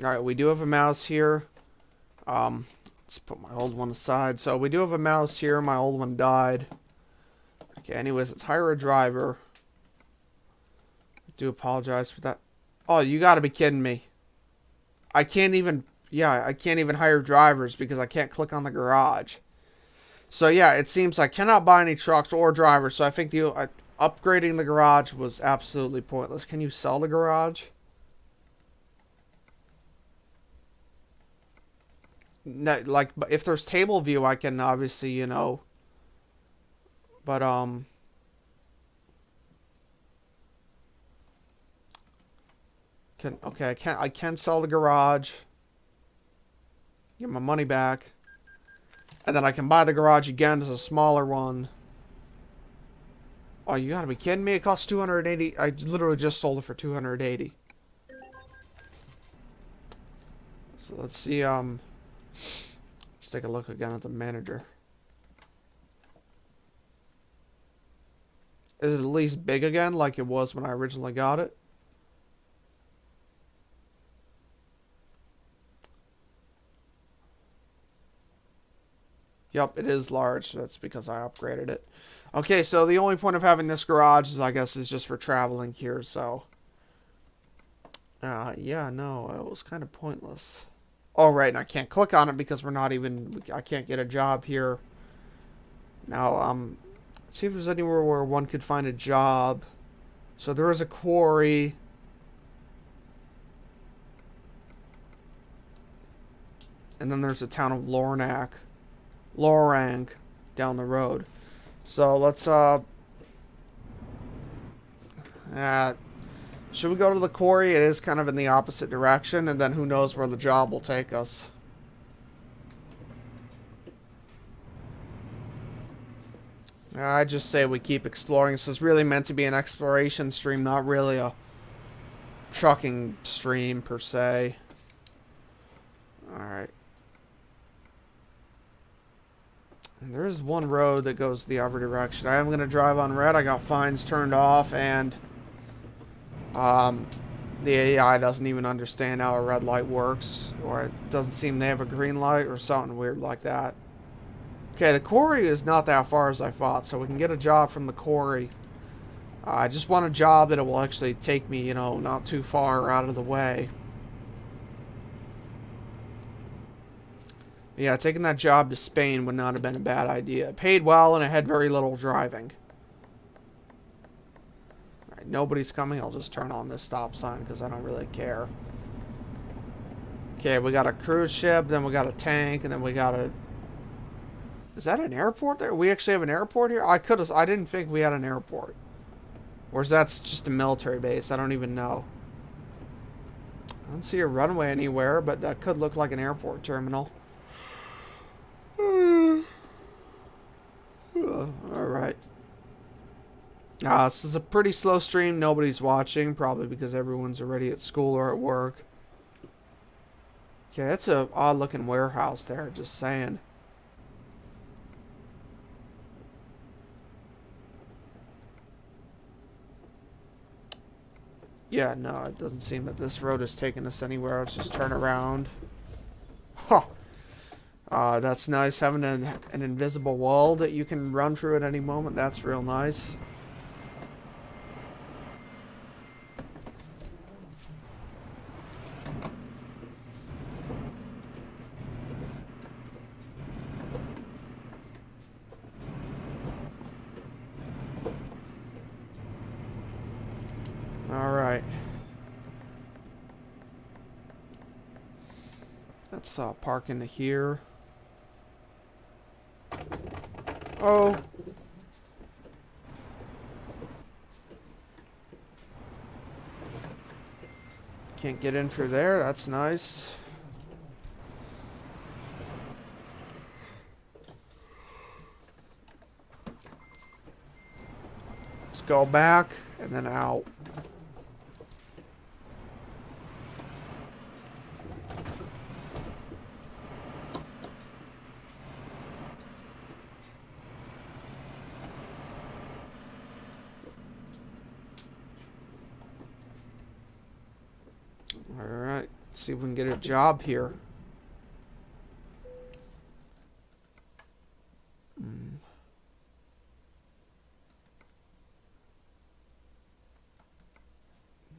Alright, we do have a mouse here. Let's put my old one aside. So we do have a mouse here. My old one died. Okay, anyways, let's hire a driver. I do apologize for that. Oh, you gotta be kidding me. I can't even... Yeah, I can't even hire drivers because I can't click on the garage. So yeah, it seems I cannot buy any trucks or drivers. So I think the upgrading the garage was absolutely pointless. Can you sell the garage? No, like, if there's table view, I can obviously, you know. But I can sell the garage. Get my money back. And then I can buy the garage again as a smaller one. Oh, you gotta be kidding me. It costs 280. I literally just sold it for 280. So let's see, let's take a look again at the manager. Is it at least big again like it was when I originally got it? Yep, it is large. That's because I upgraded it. Okay, so the only point of having this garage is, I guess, is just for traveling here, so... yeah, no, it was kind of pointless. Oh, right, and I can't click on it because we're not even... I can't get a job here. Now, let's see if there's anywhere where one could find a job. So there is a quarry. And then there's the town of Lorang down the road. So let's should we go to the quarry? It is kind of in the opposite direction, and then who knows where the job will take us. I just say we keep exploring. This is really meant to be an exploration stream, not really a trucking stream per se. Alright. There is one road that goes the other direction. I am going to drive on red. I got fines turned off, and the AI doesn't even understand how a red light works, or it doesn't seem they have a green light or something weird like that. Okay, the quarry is not that far as I thought, so we can get a job from the quarry. I just want a job that it will actually take me, you know, not too far out of the way. Yeah, taking that job to Spain would not have been a bad idea. It paid well, and it had very little driving. Alright, nobody's coming. I'll just turn on this stop sign because I don't really care. Okay, we got a cruise ship, then we got a tank, and then we got a... Is that an airport there? We actually have an airport here? I didn't think we had an airport. Or is that just a military base? I don't even know. I don't see a runway anywhere, but that could look like an airport terminal. Alright. This is a pretty slow stream. Nobody's watching, probably because everyone's already at school or at work. Okay, that's a odd looking warehouse there, just saying. Yeah, no, it doesn't seem that this road is taking us anywhere. Let's just turn around. Huh. That's nice, having an invisible wall that you can run through at any moment. That's real nice. Alright. Let's park into here. Oh. Can't get in through there. That's nice. Let's go back and then out. Alright, let's see if we can get a job here.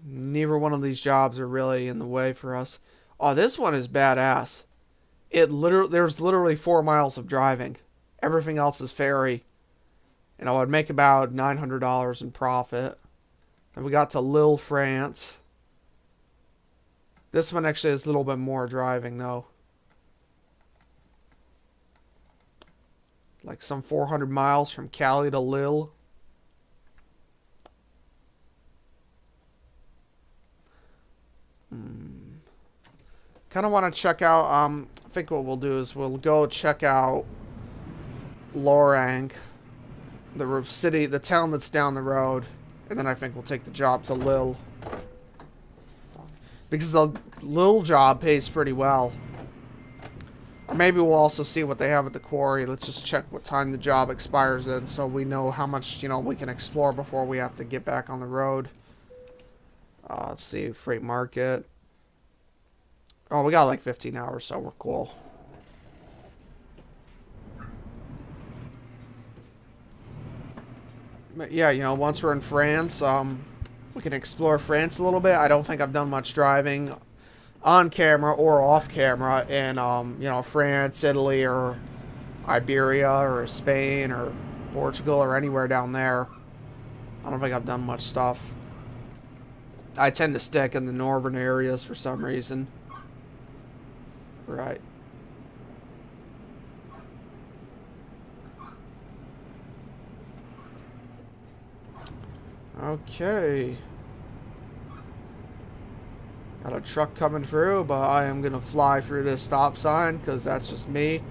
Neither one of these jobs are really in the way for us. Oh, this one is badass. There's literally 4 miles of driving. Everything else is ferry. And I would make about $900 in profit. And we got to Lille, France. This one actually has a little bit more driving, though. Like some 400 miles from Cali to Lille. Kind of want to check out, I think what we'll do is we'll go check out Lorang, the city, the town that's down the road. And then I think we'll take the job to Lille. Because the Lille job pays pretty well. Or maybe we'll also see what they have at the quarry. Let's just check what time the job expires in so we know how much, you know, we can explore before we have to get back on the road. Let's see, freight market. Oh, we got like 15 hours, so we're cool. But yeah, you know, once we're in France, we can explore France a little bit. I don't think I've done much driving on camera or off camera in, you know, France, Italy, or Iberia, or Spain, or Portugal, or anywhere down there. I don't think I've done much stuff. I tend to stick in the northern areas for some reason. Right. Okay. Got a truck coming through, but I am going to fly through this stop sign because that's just me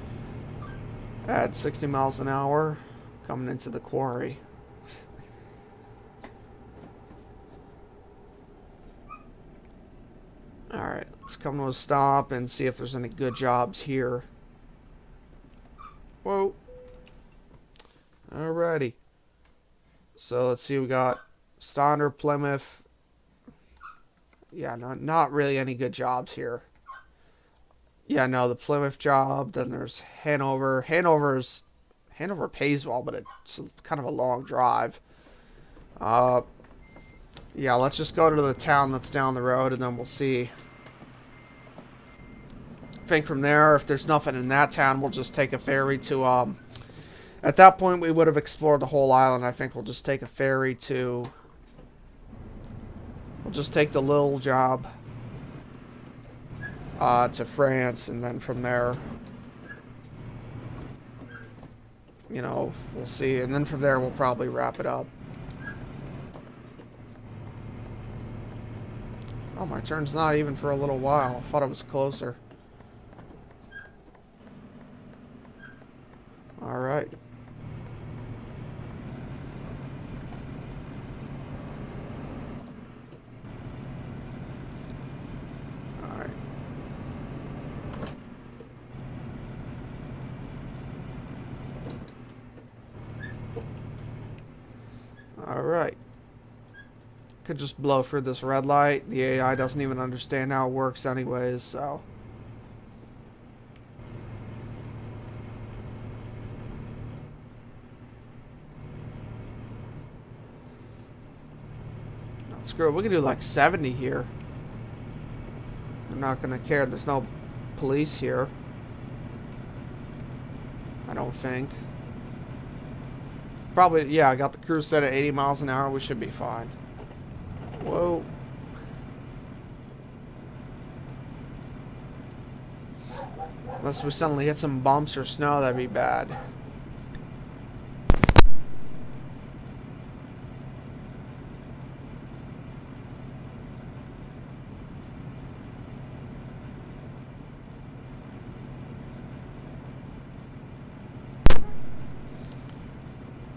at 60 miles an hour coming into the quarry. Alright, let's come to a stop and see if there's any good jobs here. Whoa. Alrighty. So let's see, we got Stonder, Plymouth. Yeah, not really any good jobs here. Yeah, no, the Plymouth job. Then there's Hanover. Hanover pays well, but it's kind of a long drive. Uh, yeah, let's just go to the town that's down the road, and then we'll see. I think from there, if there's nothing in that town, we'll just take a ferry to. At that point, we would have explored the whole island. I think we'll just take a ferry to. We'll just take the little job to France, and then from there, you know, we'll see. And then from there, we'll probably wrap it up. Oh, my turn's not even for a little while. I thought it was closer. Alright. Alright. Alright. Could just blow through this red light. The AI doesn't even understand how it works anyways, so. Screw it, we can do like 70 here. I'm not gonna care. There's no police here. I don't think. Probably, yeah, I got the cruise set at 80 miles an hour. We should be fine. Whoa. Unless we suddenly hit some bumps or snow, that'd be bad.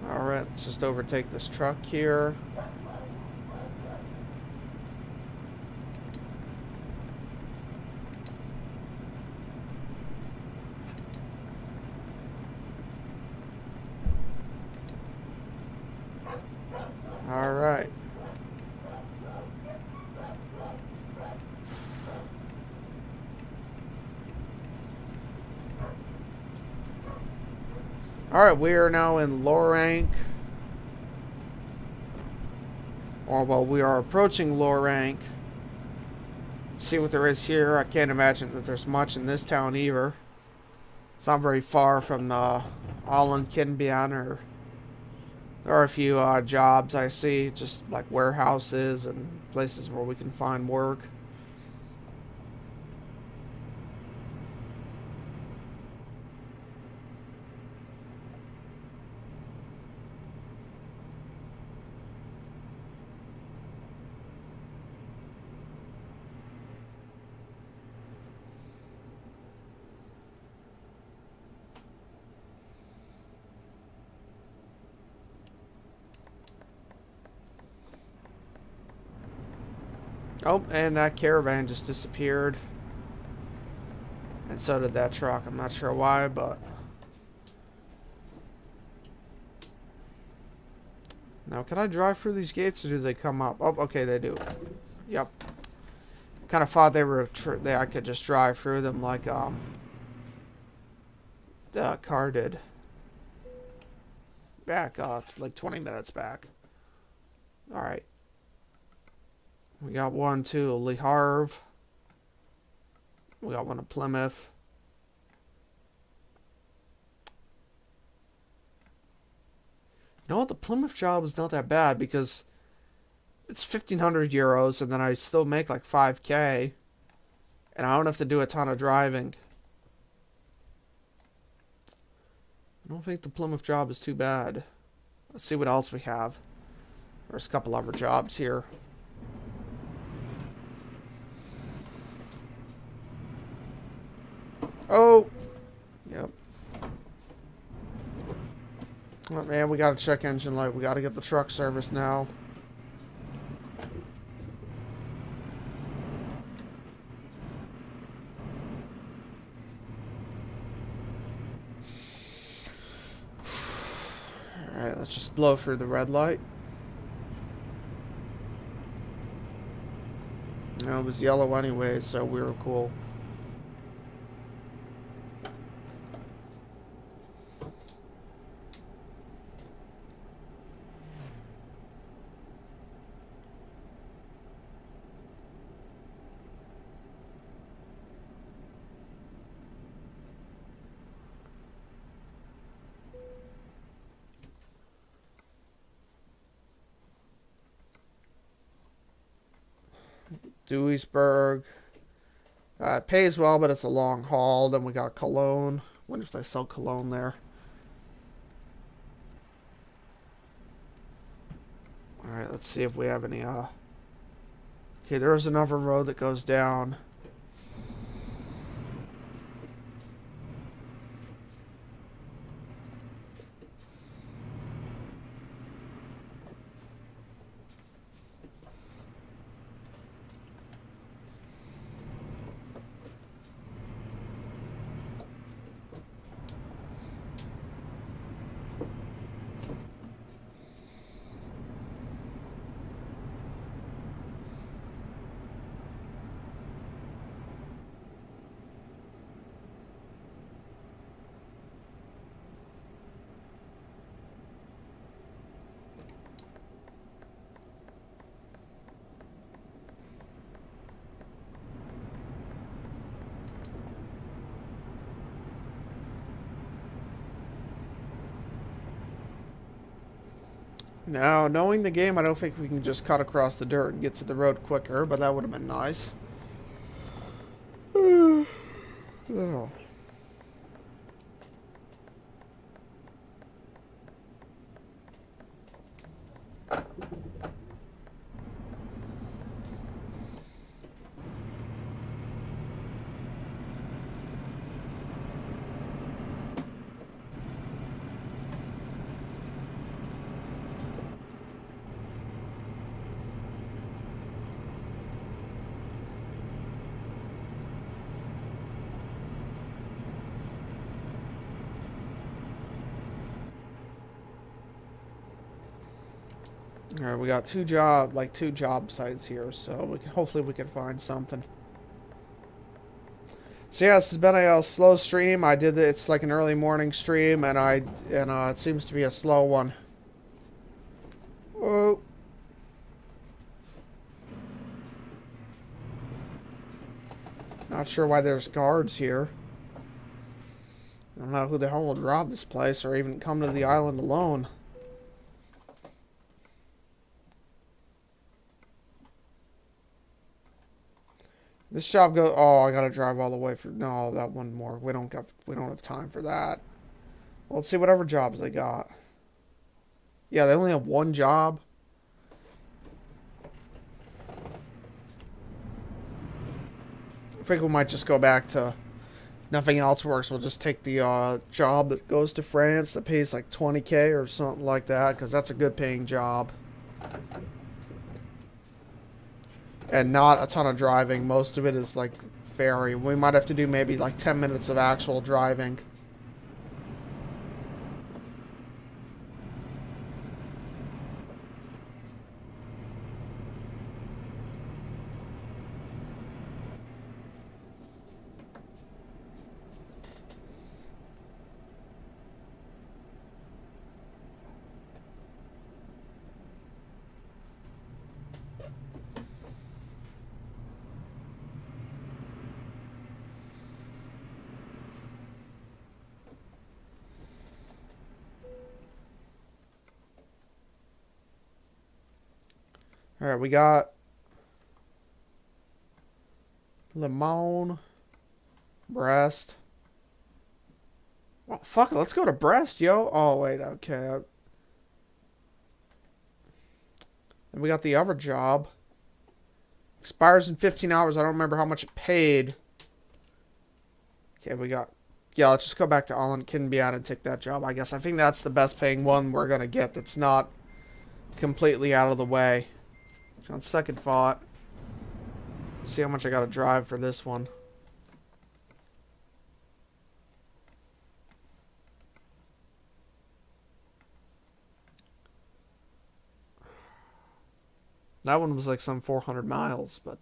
Alright, let's just overtake this truck here. Alright. Alright, we are now in low rank. Or, well, we are approaching low rank. Let's see what there is here. I can't imagine that there's much in this town either. It's not very far from the Allen Kinbian, or there are a few jobs I see, just like warehouses and places where we can find work. Oh, and that caravan just disappeared. And so did that truck. I'm not sure why, but... Now, can I drive through these gates, or do they come up? Oh, okay, they do. Yep. Kind of thought they were... I could just drive through them like, the car did. Back, like 20 minutes back. Alright. We got one to Le Havre. We got one to Plymouth. You know what? The Plymouth job is not that bad because it's 1,500 euros, and then I still make like 5K. And I don't have to do a ton of driving. I don't think the Plymouth job is too bad. Let's see what else we have. There's a couple other jobs here. Oh! Yep. Oh, man, we gotta check engine light. We gotta get the truck service now. Alright, let's just blow through the red light. No, it was yellow anyway, so we were cool. Duisburg. It pays well, but it's a long haul. Then we got Cologne. Wonder if they sell Cologne there. Alright, let's see if we have any, Okay, there's another road that goes down. Now, knowing the game, I don't think we can just cut across the dirt and get to the road quicker, but that would have been nice. Oh. Alright, we got two job sites here, so hopefully we can find something. So yeah, this has been a slow stream. It's like an early morning stream, and it seems to be a slow one. Oh. Not sure why there's guards here. I don't know who the hell would rob this place or even come to the island alone. This job goes. Oh, I gotta drive all the way for. No, that one more. We don't have time for that. Well, let's see whatever jobs they got. Yeah, they only have one job. I think we might just go back to nothing else works. We'll just take the job that goes to France that pays like 20K or something like that, because that's a good paying job. And not a ton of driving. Most of it is like ferry. We might have to do maybe like 10 minutes of actual driving. Alright, we got Le Mans, Brest. Well, fuck it, let's go to Brest, yo. Oh, wait, okay. we got the other job. Expires in 15 hours. I don't remember how much it paid. Okay, we got... Yeah, let's just go back to Allen Kinbian and take that job, I guess. I think that's the best paying one we're going to get that's not completely out of the way. On second thought, let's see how much I got to drive for this one. That one was like some 400 miles, but...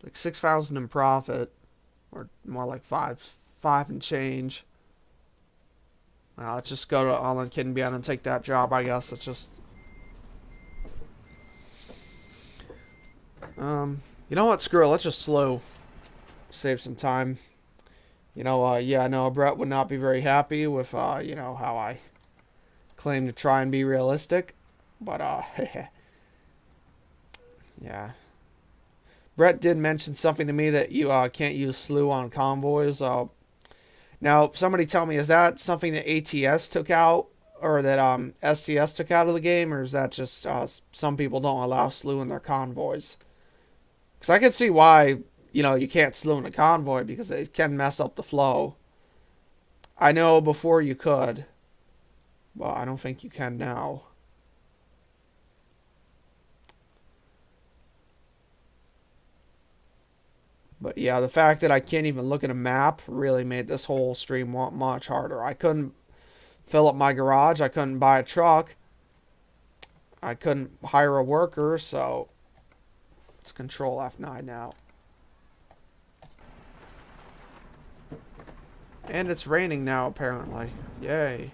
like 6,000 in profit, or more like five and change. Let's just go to Allen Kinbian and take that job, I guess. It's just... you know what? Screw it. Let's just slow. Save some time. You know, yeah, I know Brett would not be very happy with, you know, how I claim to try and be realistic. But, yeah. Brett did mention something to me that you can't use slew on convoys. Now, somebody tell me, is that something that ATS took out, or that SCS took out of the game, or is that just some people don't allow slew in their convoys? Because I can see why, you know, you can't slew in a convoy, because it can mess up the flow. I know before you could, but I don't think you can now. But yeah, the fact that I can't even look at a map really made this whole stream much harder. I couldn't fill up my garage. I couldn't buy a truck. I couldn't hire a worker, so it's Control F9 now. And it's raining now, apparently. Yay.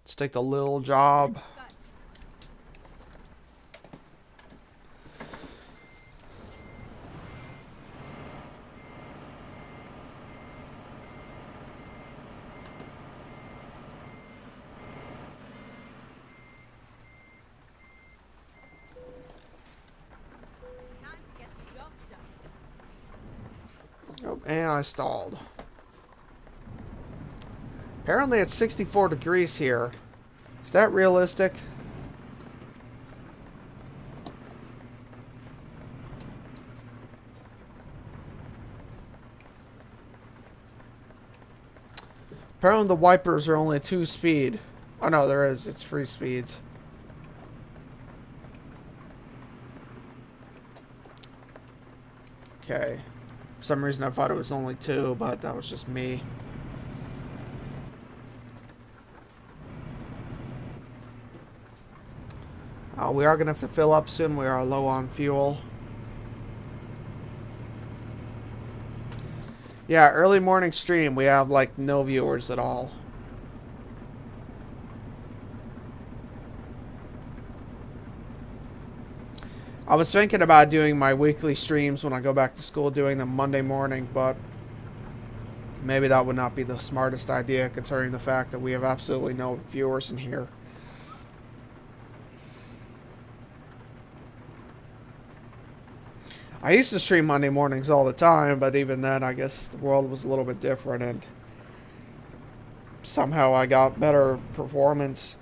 Let's take the little job. Oh, and I stalled. Apparently it's 64 degrees here. Is that realistic? Apparently the wipers are only 2-speed. Oh no, there is. It's 3 speeds. Okay. For some reason I thought it was only 2, but that was just me. We are going to have to fill up soon. We are low on fuel. Yeah, early morning stream. We have like no viewers at all. I was thinking about doing my weekly streams when I go back to school, doing them Monday morning, but maybe that would not be the smartest idea considering the fact that we have absolutely no viewers in here. I used to stream Monday mornings all the time, but even then, I guess the world was a little bit different, and somehow I got better performance.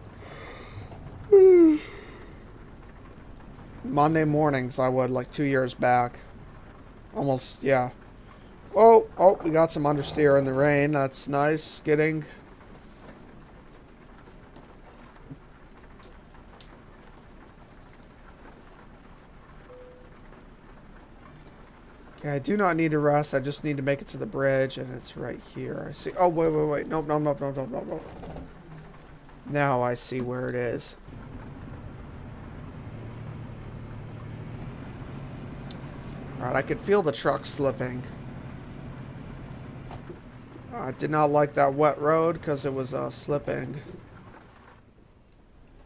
Monday mornings, I would, like 2 years back. Almost, yeah. Oh, we got some understeer in the rain. That's nice. Skidding. Okay, I do not need to rest. I just need to make it to the bridge, and it's right here. I see. Oh, wait. Nope. Now I see where it is. Alright, I could feel the truck slipping. I did not like that wet road because it was slipping.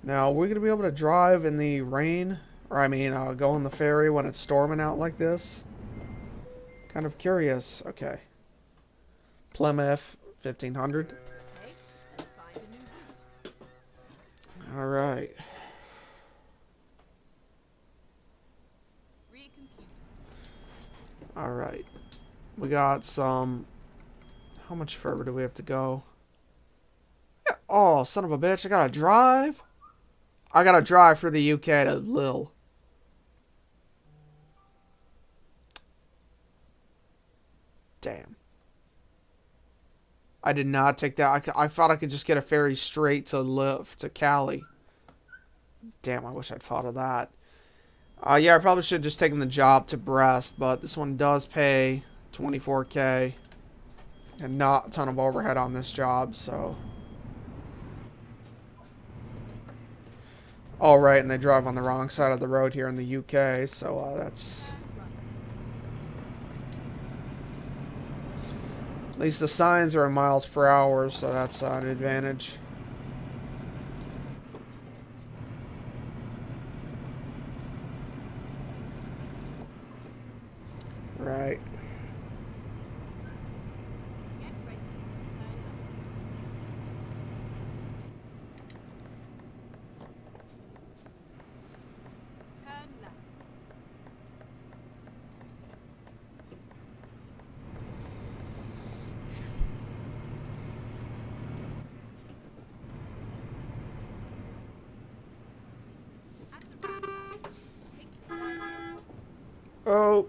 Now, we're going to be able to drive in the rain? Or, I mean, go on the ferry when it's storming out like this? Kind of curious. Okay. Plymouth, 1500. Alright. Alright. We got some How much further do we have to go? Yeah. Oh, son of a bitch. I gotta drive? I gotta drive for the UK to Lille. Damn. I did not take that. I thought I could just get a ferry straight to Cali. Damn, I wish I'd thought of that. Yeah, I probably should have just taken the job to Brest, but this one does pay 24K. And not a ton of overhead on this job, so. All right, and they drive on the wrong side of the road here in the UK, so that's. At least the signs are in miles per hour, so that's an advantage. Right. Get ready. Turn left. At the roundabout, take the right. Oh.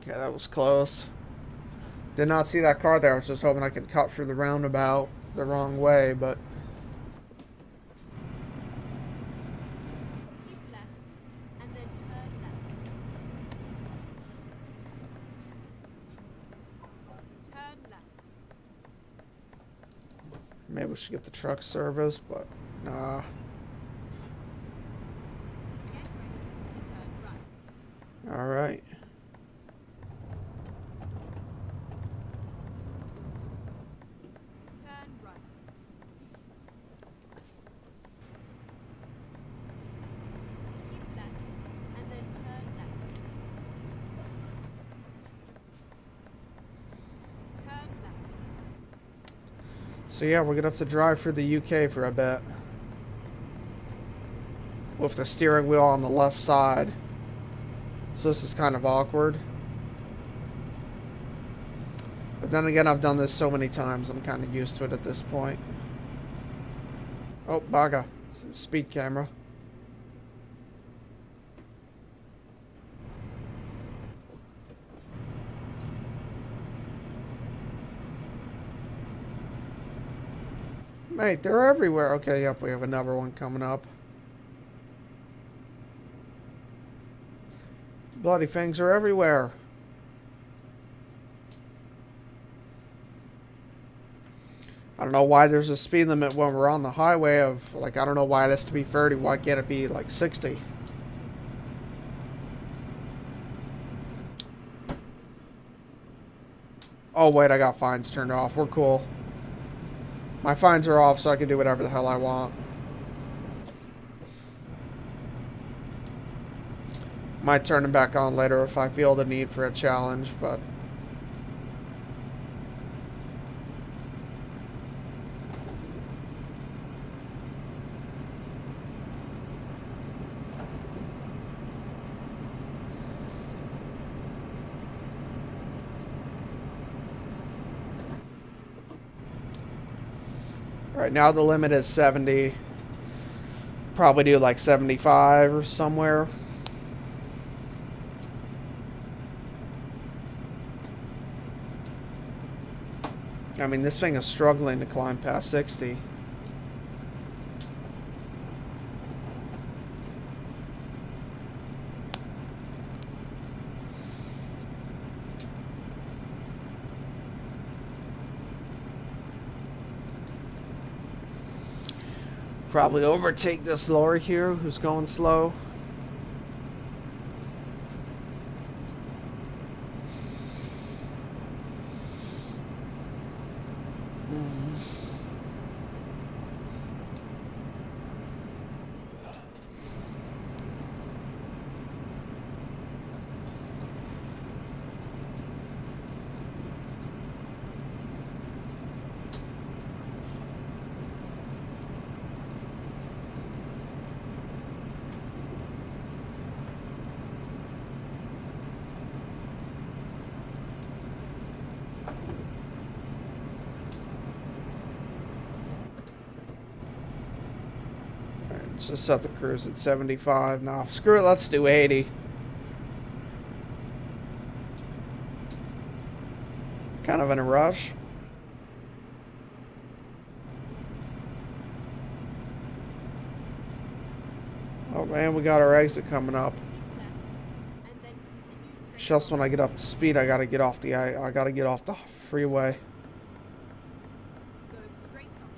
Okay, that was close. Did not see that car there. I was just hoping I could cut through the roundabout the wrong way, but. Keep left, and then turn left. Turn left. Maybe we should get the truck service, but nah. Get ready to turn right. Alright. Turn right. Keep left, and then turn left. Turn left. So yeah, we're gonna have to drive through the UK for a bit. With the steering wheel on the left side. So this is kind of awkward. But then again, I've done this so many times, I'm kind of used to it at this point. Oh, baga. Speed camera. Mate, they're everywhere. Okay, yep, we have another one coming up. Bloody things are everywhere. I don't know why there's a speed limit when we're on the highway of, like, I don't know why it has to be 30. Why can't it be, like, 60? Oh, wait, I got fines turned off. We're cool. My fines are off, so I can do whatever the hell I want. Might turn them back on later if I feel the need for a challenge, but... Right now the limit is 70. Probably do like 75 or somewhere. I mean, this thing is struggling to climb past 60. Probably overtake this lorry here who's going slow. Let's just set the cruise at 75. Nah, screw it, let's do 80. Kind of in a rush. Oh man, we got our exit coming up. Keep left, and then continue straight Just on. when I get up to speed, I gotta get off the freeway. Go straight on.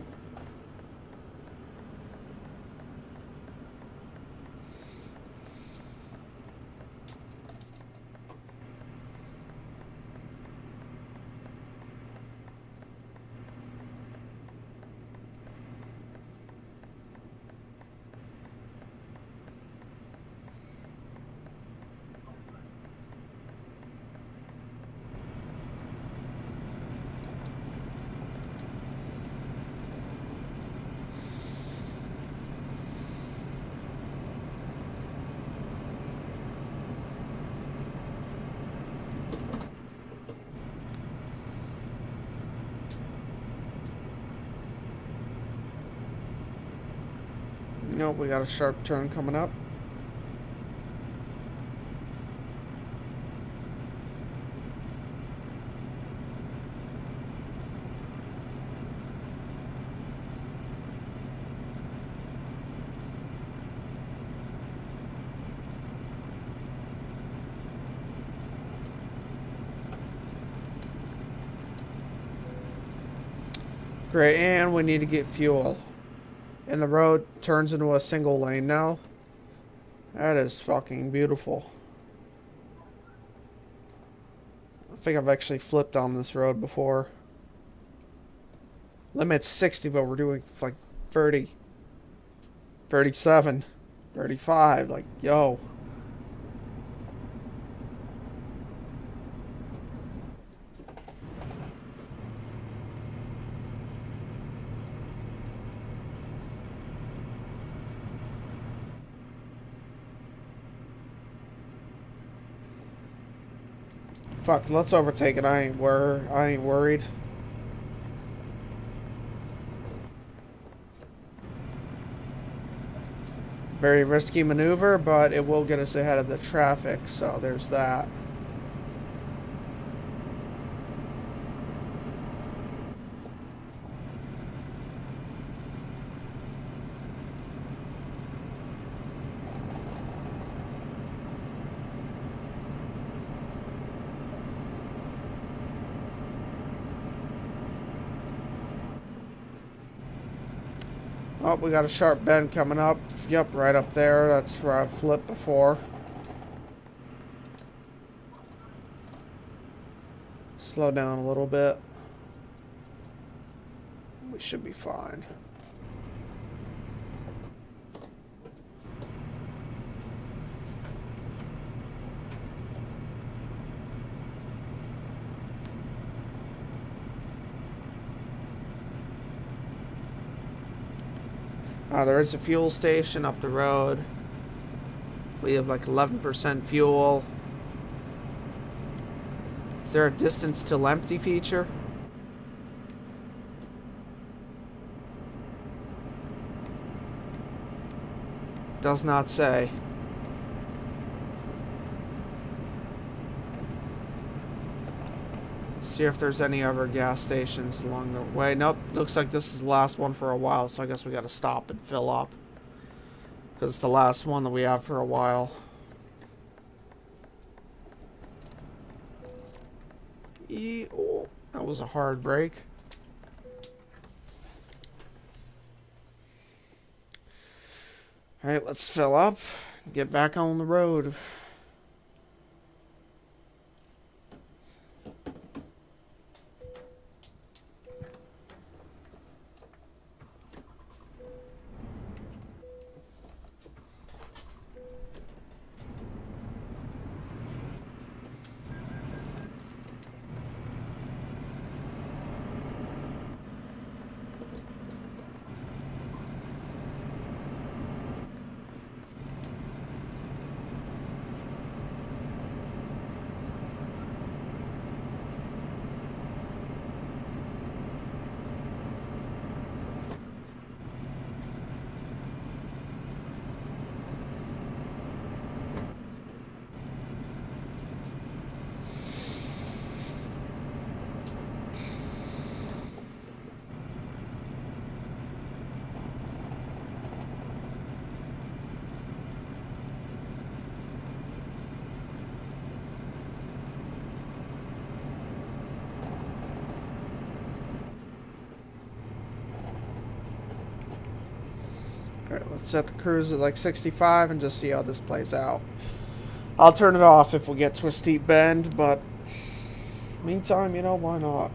Nope, we got a sharp turn coming up. Great, and we need to get fuel. And the road turns into a single lane now. That is fucking beautiful. I think I've actually flipped on this road before. Limit's 60, but we're doing like 30, 37, 35. Like, yo. Fuck, let's overtake it. I ain't worried. Very risky maneuver, but it will get us ahead of the traffic, so there's that. Oh, we got a sharp bend coming up. Yep, right up there. That's where I flipped before. Slow down a little bit. We should be fine. There is a fuel station up the road. We have like 11% fuel. Is there a distance till empty feature? Does not say. Let's see if there's any other gas stations along the way. Nope, looks like this is the last one for a while, so I guess we gotta stop and fill up. Because it's the last one that we have for a while. Oh, that was a hard break. Alright, let's fill up and get back on the road. Alright, let's set the cruise at like 65 and just see how this plays out. I'll turn it off if we get to a steep bend, but meantime, you know, why not?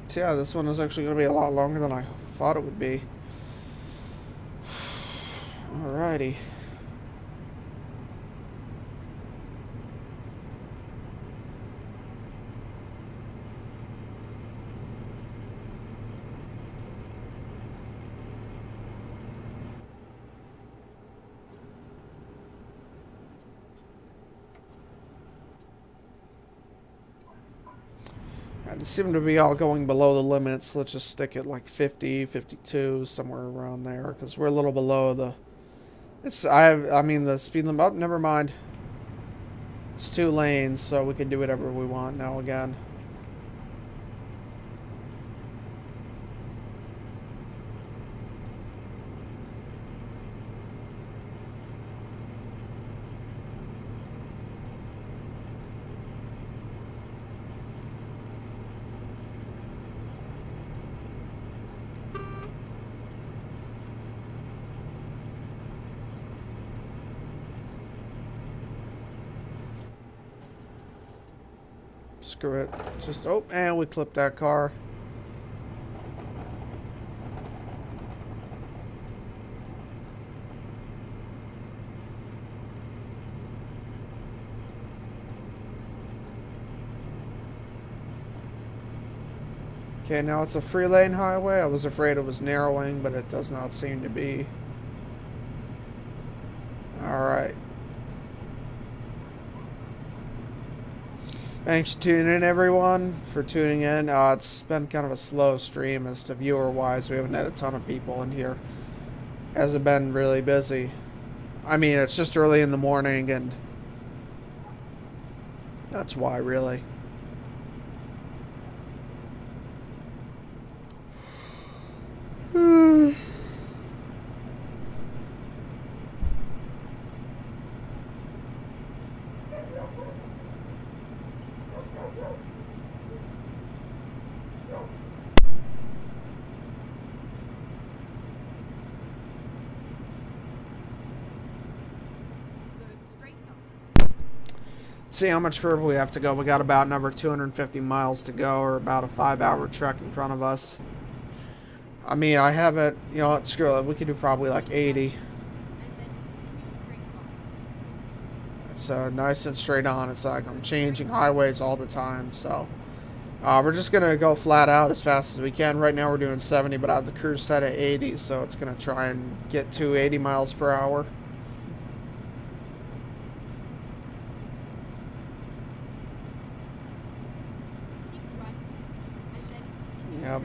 So yeah, this one is actually going to be a lot longer than I thought it would be. Alrighty. They seem to be all going below the limits. Let's just stick it like 50, 52, somewhere around there, because we're a little below the... I mean, the speed limit... Oh, never mind. It's 2 lanes, so we can do whatever we want now again. Screw it. Just, oh, and we clipped that car. Okay, now it's a 3-lane highway. I was afraid it was narrowing, but it does not seem to be. Alright. Thanks for tuning in, everyone, for tuning in. It's been kind of a slow stream as to viewer-wise. We haven't had a ton of people in here. Hasn't been really busy. I mean, it's just early in the morning, and that's why, really. See how much further we have to go. We got about another 250 miles to go, or about a 5-hour trek in front of us. I mean, I have it, you know, screw it. We could do probably like 80. It's nice and straight on. It's like I'm changing highways all the time, so we're just gonna go flat out as fast as we can. Right now we're doing 70, but I have the cruise set at 80, so it's gonna try and get to 80 miles per hour. Yep.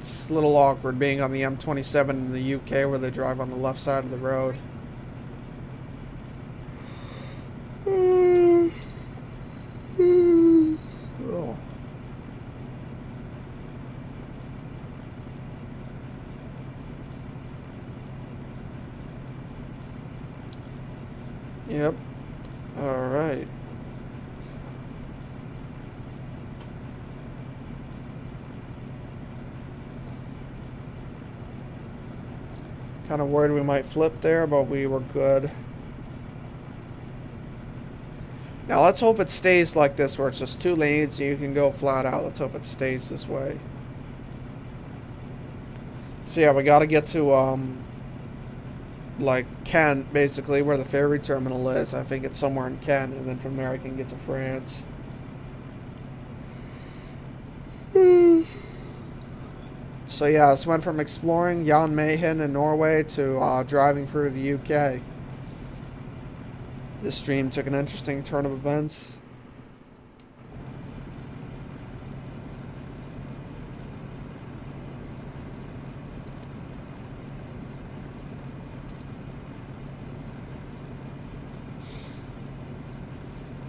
It's a little awkward being on the M27 in the UK where they drive on the left side of the road. Oh. Yep. All right. Kind of worried we might flip there, but we were good. Now let's hope it stays like this, where it's just 2 lanes and you can go flat out. Let's hope it stays this way. So yeah, we got to get to like Kent, basically, where the ferry terminal is. I think it's somewhere in Kent, and then from there I can get to France. So yeah, this went from exploring Jan Mayen in Norway to driving through the UK. This stream took an interesting turn of events.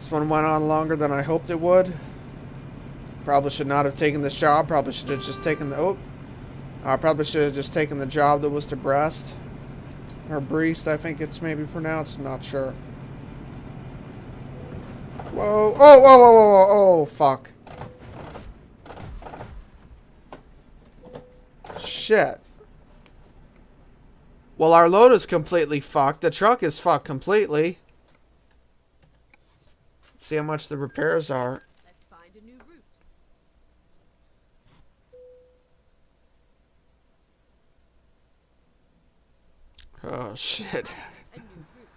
This one went on longer than I hoped it would. Probably should not have taken this job. Probably should have just taken the... Oh. Probably should have just taken the job that was to Brest. Or Brest, I think it's maybe pronounced. Not sure. Whoa. Oh, whoa, whoa, whoa, whoa. Oh, fuck. Shit. Well, our load is completely fucked. The truck is fucked completely. Let's see how much the repairs are. Let's find a new route. Oh, shit. A new route.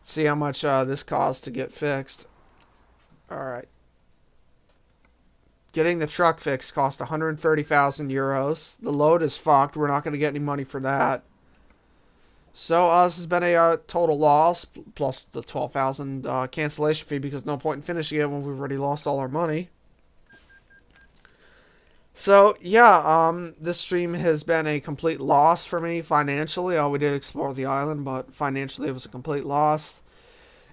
See how much this costs to get fixed. Alright. Getting the truck fixed cost 130,000 euros. The load is fucked. We're not going to get any money for that. So this has been a total loss, plus the 12,000 cancellation fee, because no point in finishing it when we've already lost all our money. So, yeah, this stream has been a complete loss for me financially. We did explore the island, but financially it was a complete loss.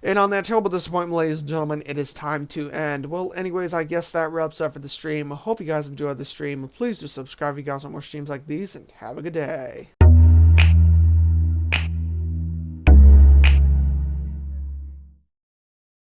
And on that terrible disappointment, ladies and gentlemen, it is time to end. Well, anyways, I guess that wraps up for the stream. I hope you guys enjoyed the stream. Please do subscribe if you guys want more streams like these, and have a good day.